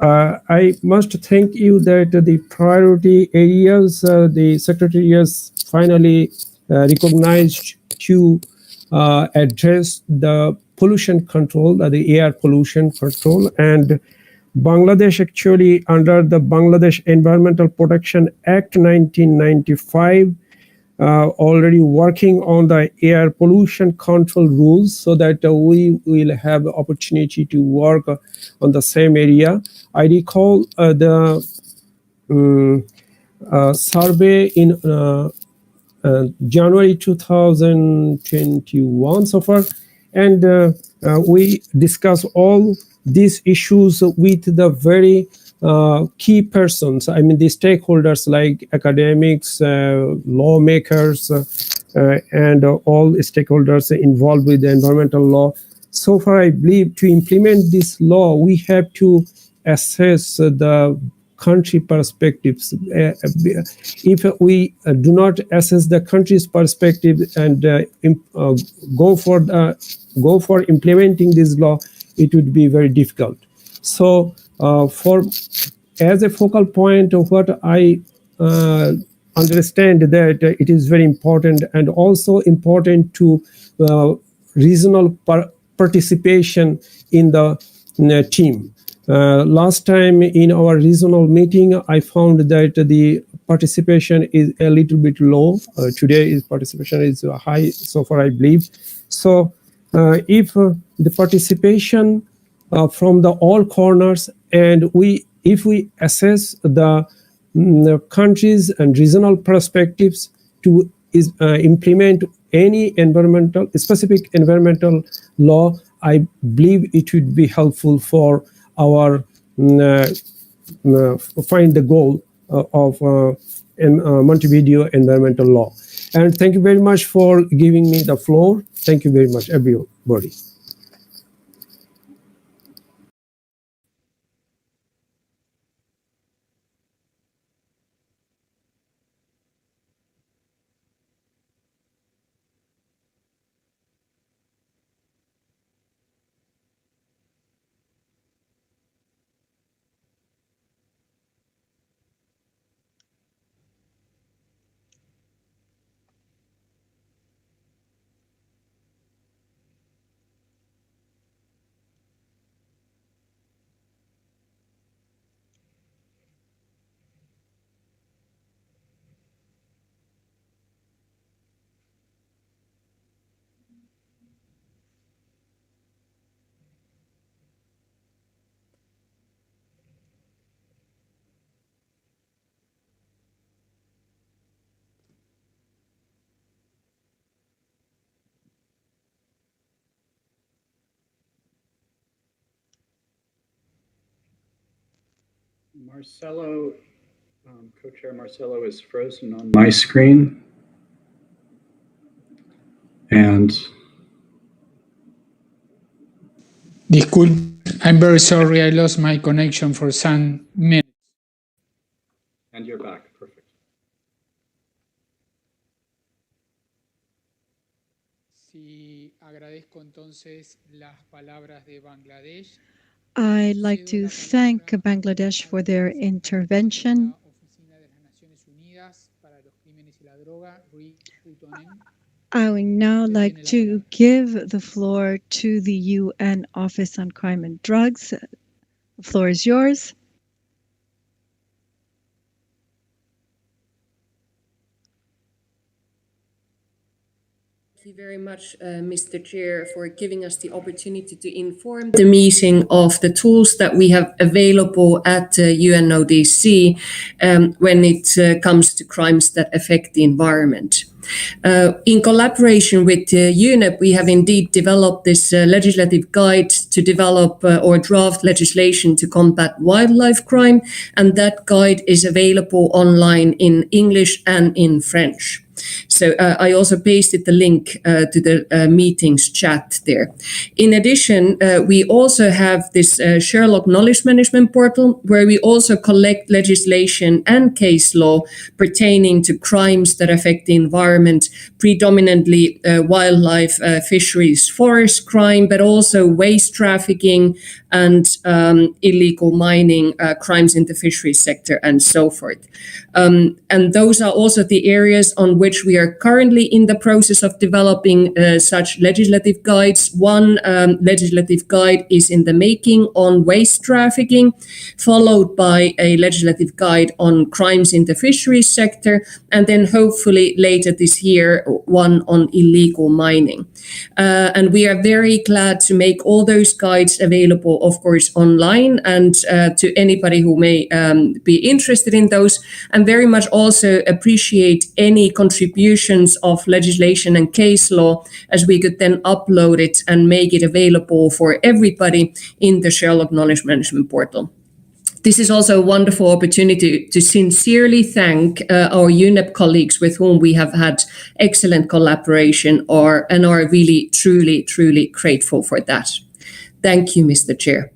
I must thank you that the priority areas the Secretariat finally recognized to address the pollution control, the air pollution control, and Bangladesh actually under the Bangladesh Environmental Protection Act 1995 already working on the air pollution control rules so that we will have the opportunity to work on the same area. I recall the survey in January 2021 so far, and we discuss all these issues with the very key persons, I mean the stakeholders like academics, lawmakers, and all stakeholders involved with the environmental law. So far, I believe to implement this law, we have to assess the country perspectives. If we do not assess the country's perspective and go for implementing this law, it would be very difficult. So as a focal point of what I understand that it is very important and also important to regional participation in the team. Last time in our regional meeting, I found that the participation is a little bit low. Today, participation is high so far, I believe. So if the participation from the all corners and if we assess the countries and regional perspectives to implement any specific environmental law, I believe it would be helpful for our find the goal of Montevideo environmental law. And thank you very much for giving me the floor. Thank you very much, everybody. Marcelo, co-chair Marcelo is frozen on my screen. And Disculpe, I'm very sorry, I lost my connection for some minutes. and you're back. Perfect. Sí, agradezco entonces las palabras de Bangladesh. I'd like to thank Bangladesh for their intervention. I would now like to give the floor to the UN Office on Crime and Drugs. The floor is yours. Thank you very much, Mr. Chair, for giving us the opportunity to inform the meeting of the tools that we have available at UNODC when it comes to crimes that affect the environment. In collaboration with UNEP, we have indeed developed this legislative guide to develop or draft legislation to combat wildlife crime, and that guide is available online in English and in French. So I also pasted the link to the meetings chat there. In addition, we also have this Sherlock Knowledge Management Portal, where we also collect legislation and case law pertaining to crimes that affect the environment, predominantly wildlife, fisheries, forest crime, but also waste trafficking and illegal mining, crimes in the fisheries sector, and so forth. And those are also the areas on which we are currently in the process of developing such legislative guides. One legislative guide is in the making on waste trafficking, followed by a legislative guide on crimes in the fisheries sector, and then hopefully later this year, one on illegal mining. And we are very glad to make all those guides available, of course, online, and to anybody who may be interested in those. And very much also appreciate any contributions of legislation and case law, as we could then upload it and make it available for everybody in the Sherlock Knowledge Management Portal. This is also a wonderful opportunity to sincerely thank our UNEP colleagues with whom we have had excellent collaboration and are really, truly, truly grateful for that. Thank you, Mr. Chair.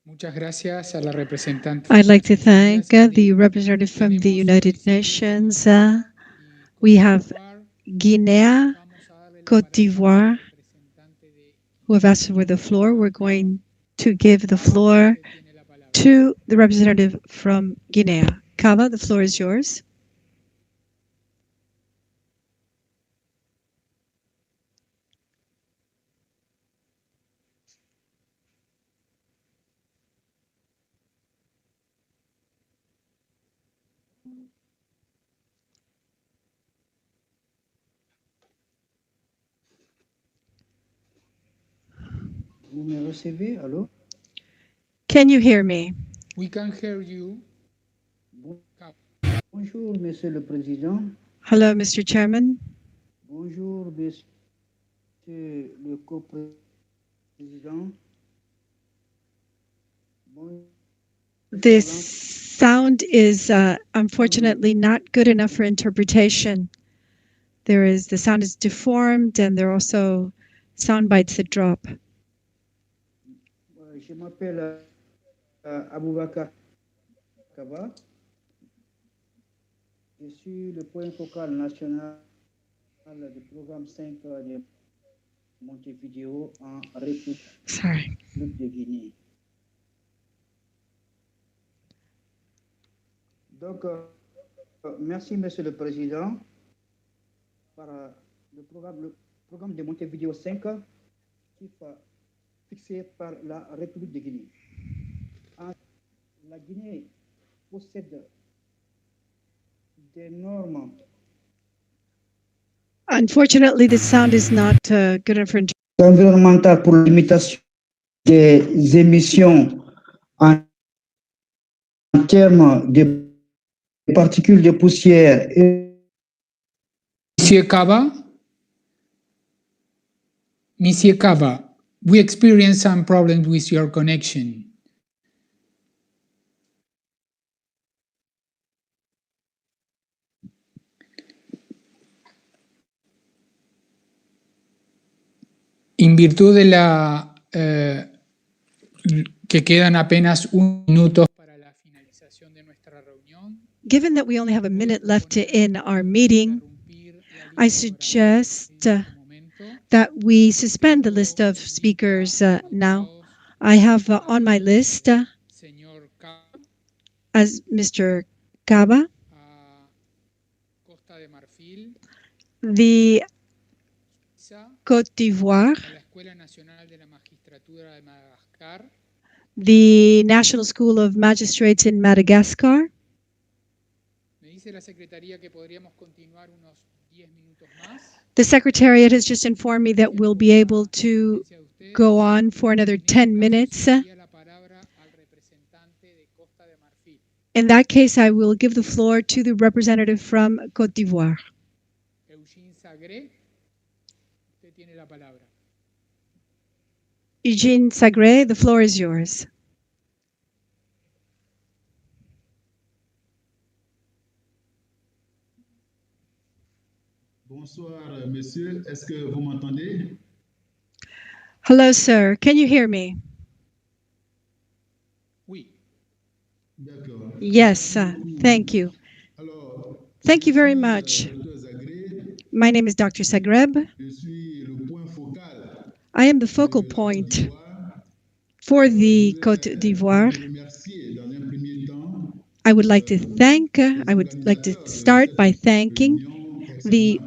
Muchas gracias a la representante. I'd like to thank the representative from the United Nations. We have Guinea, Côte d'Ivoire, who have asked for the floor. We're going to give the floor to the representative from Guinea. Kava, the floor is yours. Vous me recevez? Allô? Can you hear me? We can hear you. Bonjour, Monsieur le Président. Hello, Mr. Chairman. Bonjour, Monsieur le Co-Président. This sound is unfortunately not good enough for interpretation. The sound is deformed, and there are also sound bites that drop. Je m'appelle Aboubakar Kaba. Je suis le point focal national du programme 5 de Montevideo en République de Guinée. Donc, merci, Monsieur le Président, par le programme de Montevideo 5 qui fixé par la République de Guinée. La Guinée possède des normes. Unfortunately, the sound is not good enough for interpretation. Environnementales pour la limitation des émissions en termes de particules de poussière. Monsieur Kaba? Monsieur Kaba, we experienced some problems with your connection. En virtud de que quedan apenas un minuto para la finalización de nuestra reunión. Given that we only have a minute left in our meeting, I suggest that we suspend the list of speakers now. I have on my list as Mr. Caba, the Côte d'Ivoire, the National School of Magistrates in Madagascar. The Secretariat has just informed me that we'll be able to go on for another 10 minutes. In that case, I will give the floor to the representative from Côte d'Ivoire. Eugene Sagre, the floor is yours. Bonsoir, monsieur. Est-ce que vous m'entendez? Hello, sir. Can you hear me? Oui. D'accord. Yes, thank you. Thank you very much. My name is Dr. Sagreb. I am the focal point for the Côte d'Ivoire. I would like to start by thanking the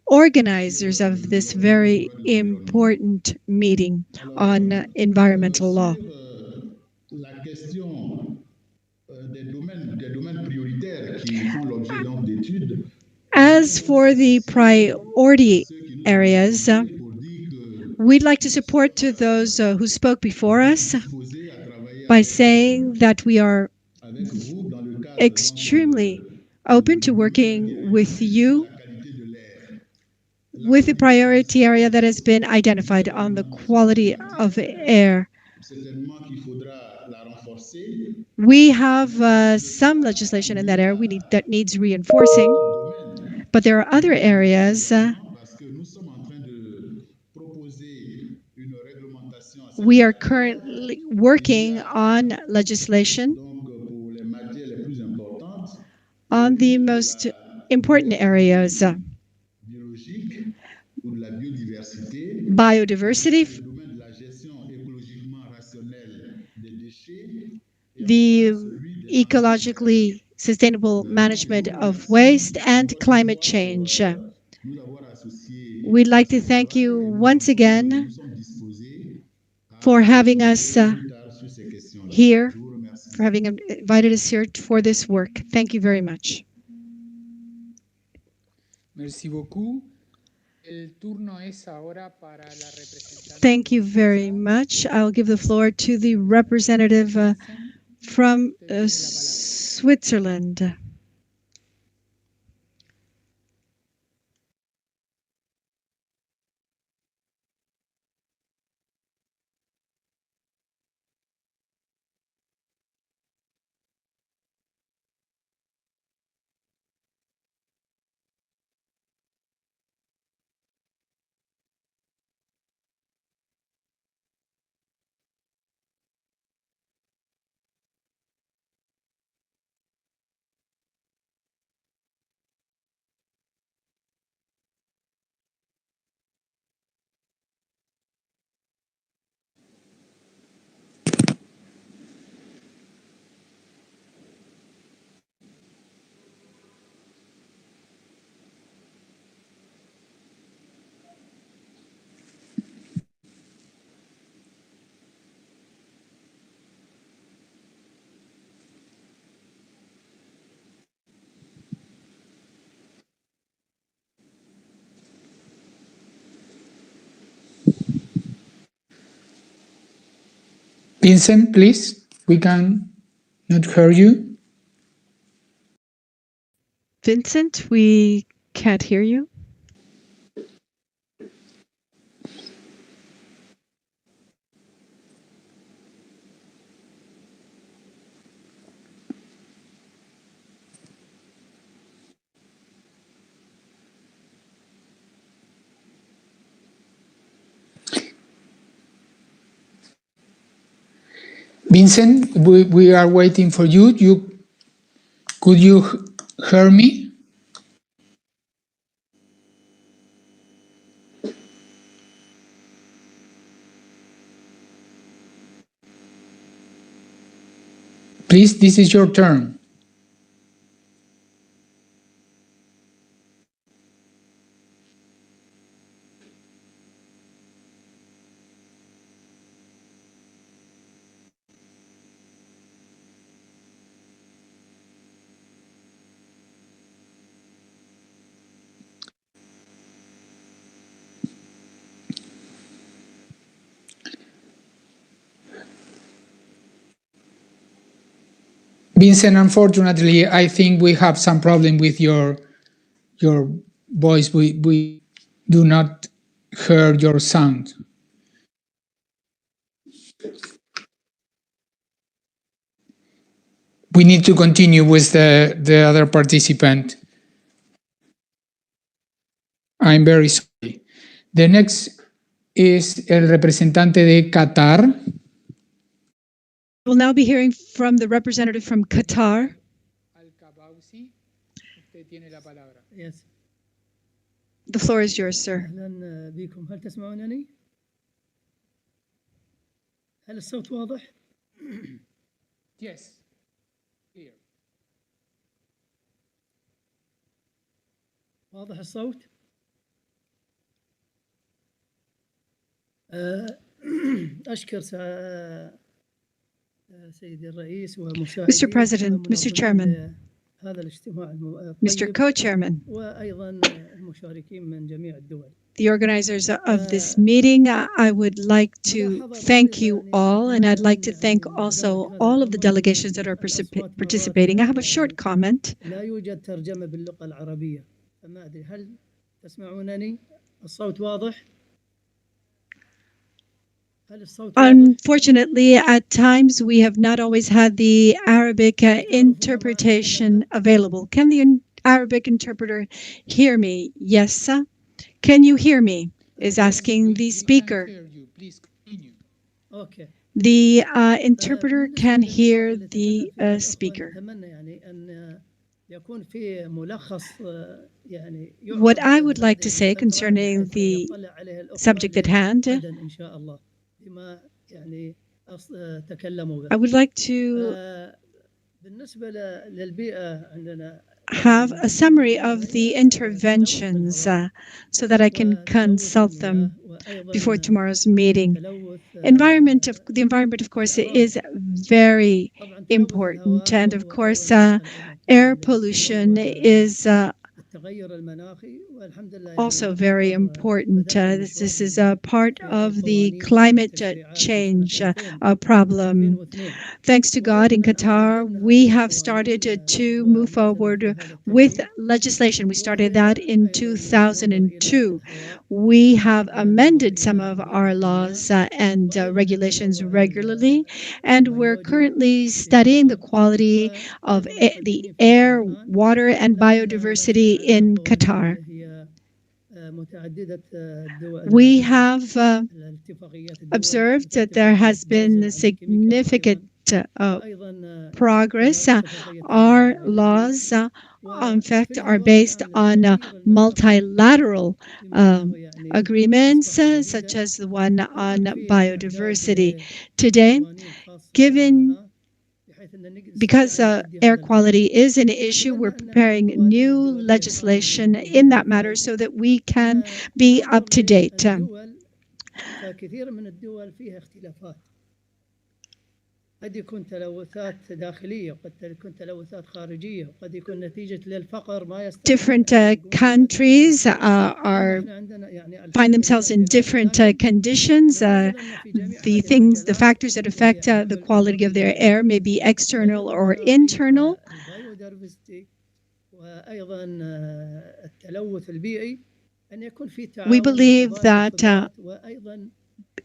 organizers of this very important meeting on environmental law. La question des domaines prioritaires qui font l'objet donc d'études. As for the priority areas, we'd like to support to those who spoke before us by saying that we are extremely open to working with you with the priority area that has been identified on the quality of air. We have some legislation in that area that needs reinforcing, but there are other areas we are currently working on legislation on the most important areas. Biodiversity, the ecologically sustainable management of waste, and climate change. We'd like to thank you once again for having us here, for having invited us here for this work. Thank you very much. Merci beaucoup. Thank you very much. I'll give the floor to the representative from Switzerland. Vincent, please. We can not hear you. Vincent, we can't hear you. Vincent, we are waiting for you. Could you hear me? Please, this is your turn. Vincent, unfortunately, I think we have some problem with your voice. We do not hear your sound. We need to continue with the other participant. I'm very sorry. The next is el representante de Qatar. We'll now be hearing from the representative from Qatar. Yes. The floor is yours, sir. أهلا بكم. هل تسمعونني؟ هل الصوت واضح؟ Yes. Here. واضح الصوت؟ أشكر سيدي الرئيس ومساعدي. Mr. President, Mr. Chairman, هذا الاجتماع Mr. Co-Chairman, وأيضا المشاركين من جميع الدول. the organizers of this meeting, I would like to thank you all, and I'd like to thank also all of the delegations that are participating. I have a short comment. لا يوجد ترجمة باللغة العربية، فما أدري هل تسمعونني؟ الصوت واضح؟ Unfortunately, at times we have not always had the Arabic interpretation available. Can the Arabic interpreter hear me? Yes, sir. Can you hear me? Is asking the speaker. Okay. The interpreter can hear the speaker. What I would like to say concerning the subject at hand, I would like to have a summary of the interventions so that I can consult them before tomorrow's meeting. The environment, of course, is very important, and of course, air pollution is also very important. This is a part of the climate change problem. Thanks to God, in Qatar, we have started to move forward with legislation. We started that in 2002. We have amended some of our laws and regulations regularly, and we're currently studying the quality of the air, water, and biodiversity in Qatar. We have observed that there has been significant progress. Our laws, in fact, are based on multilateral agreements, such as the one on biodiversity. Today, because air quality is an issue, we're preparing new legislation in that matter so that we can be up to date. قد يكون تلوثات داخلية وقد تكون تلوثات خارجية وقد يكون نتيجة للفقر ما Different countries find themselves in different conditions. The factors that affect the quality of their air may be external or internal. وأيضا التلوث البيئي أن يكون في تعاون. We believe that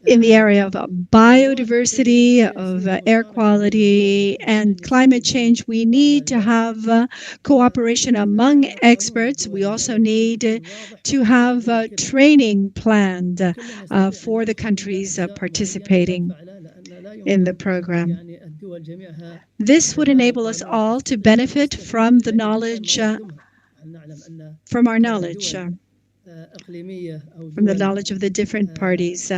in the area of biodiversity, of air quality, and climate change, we need to have cooperation among experts. We also need to have training planned for the countries participating. in the program. This would enable us all to benefit from the knowledge, from our knowledge, from the knowledge of the different parties,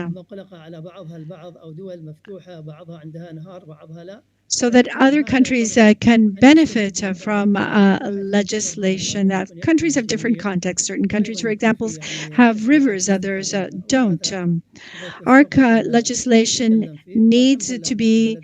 so that other countries can benefit from legislation. Countries have different contexts. Certain countries, for example, have rivers, others don't. Our legislation needs to be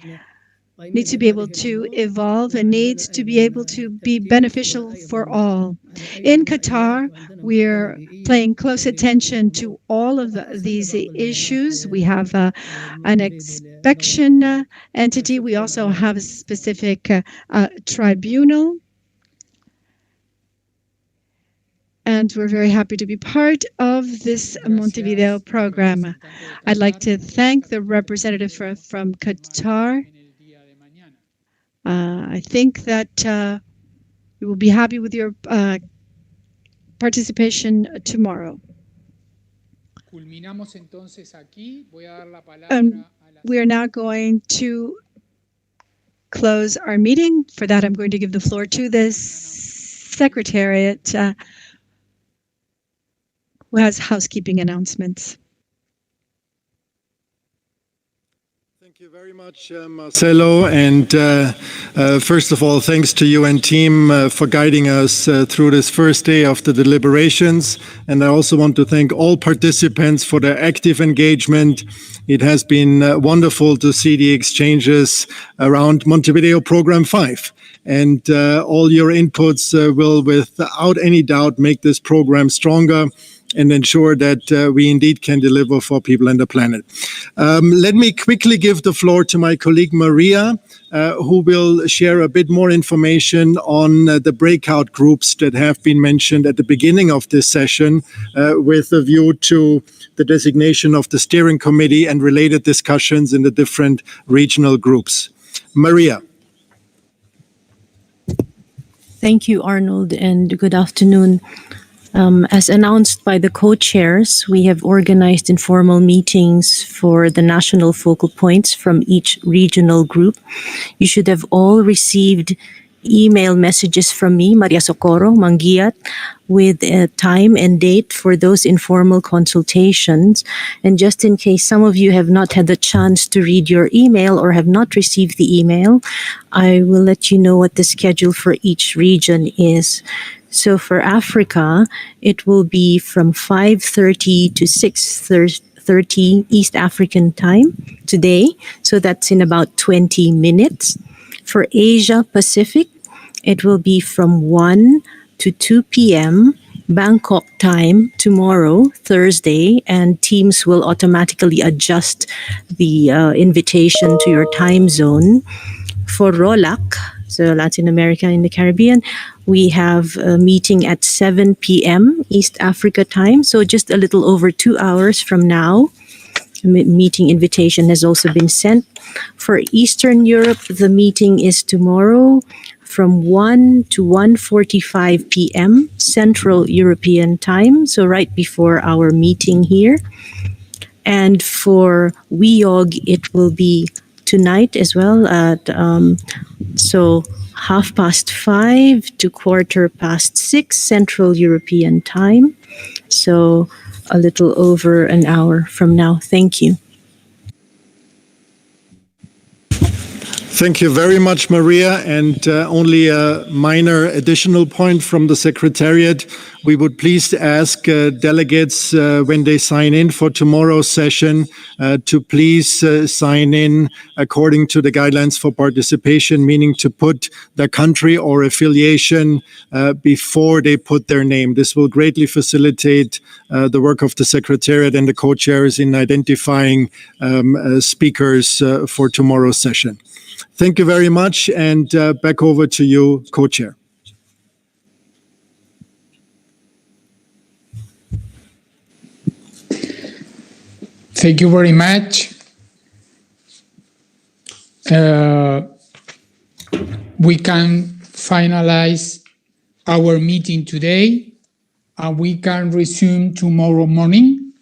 able to evolve and needs to be able to be beneficial for all. In Qatar, we're paying close attention to all of these issues. We have an inspection entity. We also have a specific tribunal. And we're very happy to be part of this Montevideo program. I'd like to thank the representative from Qatar. I think that you will be happy with your participation tomorrow. We are now going to close our meeting. For that, I'm going to give the floor to the Secretariat, who has housekeeping announcements. Thank you very much, Marcelo. And first of all, thanks to you and team for guiding us through this first day of the deliberations. And I also want to thank all participants for their active engagement. It has been wonderful to see the exchanges around Montevideo Program 5. And all your inputs will, without any doubt, make this program stronger and ensure that we indeed can deliver for people and the planet. Let me quickly give the floor to my colleague Maria, who will share a bit more information on the breakout groups that have been mentioned at the beginning of this session, with a view to the designation of the steering committee and related discussions in the different regional groups. Maria. Thank you, Arnold, and good afternoon. As announced by the co-chairs, we have organized informal meetings for the national focal points from each regional group. You should have all received email messages from me, Maria Socorro Manguiat, with a time and date for those informal consultations. And just in case some of you have not had the chance to read your email or have not received the email, I will let you know what the schedule for each region is. So for Africa, it will be from 5:30 to 6:30 East African time today. So that's in about 20 minutes. For Asia Pacific, it will be from 1 to 2 p.m. Bangkok time tomorrow, Thursday, and teams will automatically adjust the invitation to your time zone. For ROLAC, so Latin America and the Caribbean, we have a meeting at 7 p.m. East Africa time, so just a little over 2 hours from now. Meeting invitation has also been sent. For Eastern Europe, the meeting is tomorrow from 1 to 1:45 p.m. Central European time, so right before our meeting here. And for WEOG, it will be tonight as well at 5:30 to 6:15 Central European time. So a little over an hour from now. Thank you. Thank you very much, Maria. And only a minor additional point from the Secretariat. We would please ask delegates when they sign in for tomorrow's session to please sign in according to the guidelines for participation, meaning to put the country or affiliation before they put their name. This will greatly facilitate the work of the Secretariat and the co-chairs in identifying speakers for tomorrow's session. Thank you very much, and back over to you, co-chair. Thank you very much. We can finalize our meeting today, and we can resume tomorrow morning.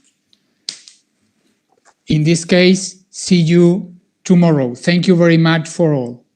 In this case, see you tomorrow. Thank you very much for all.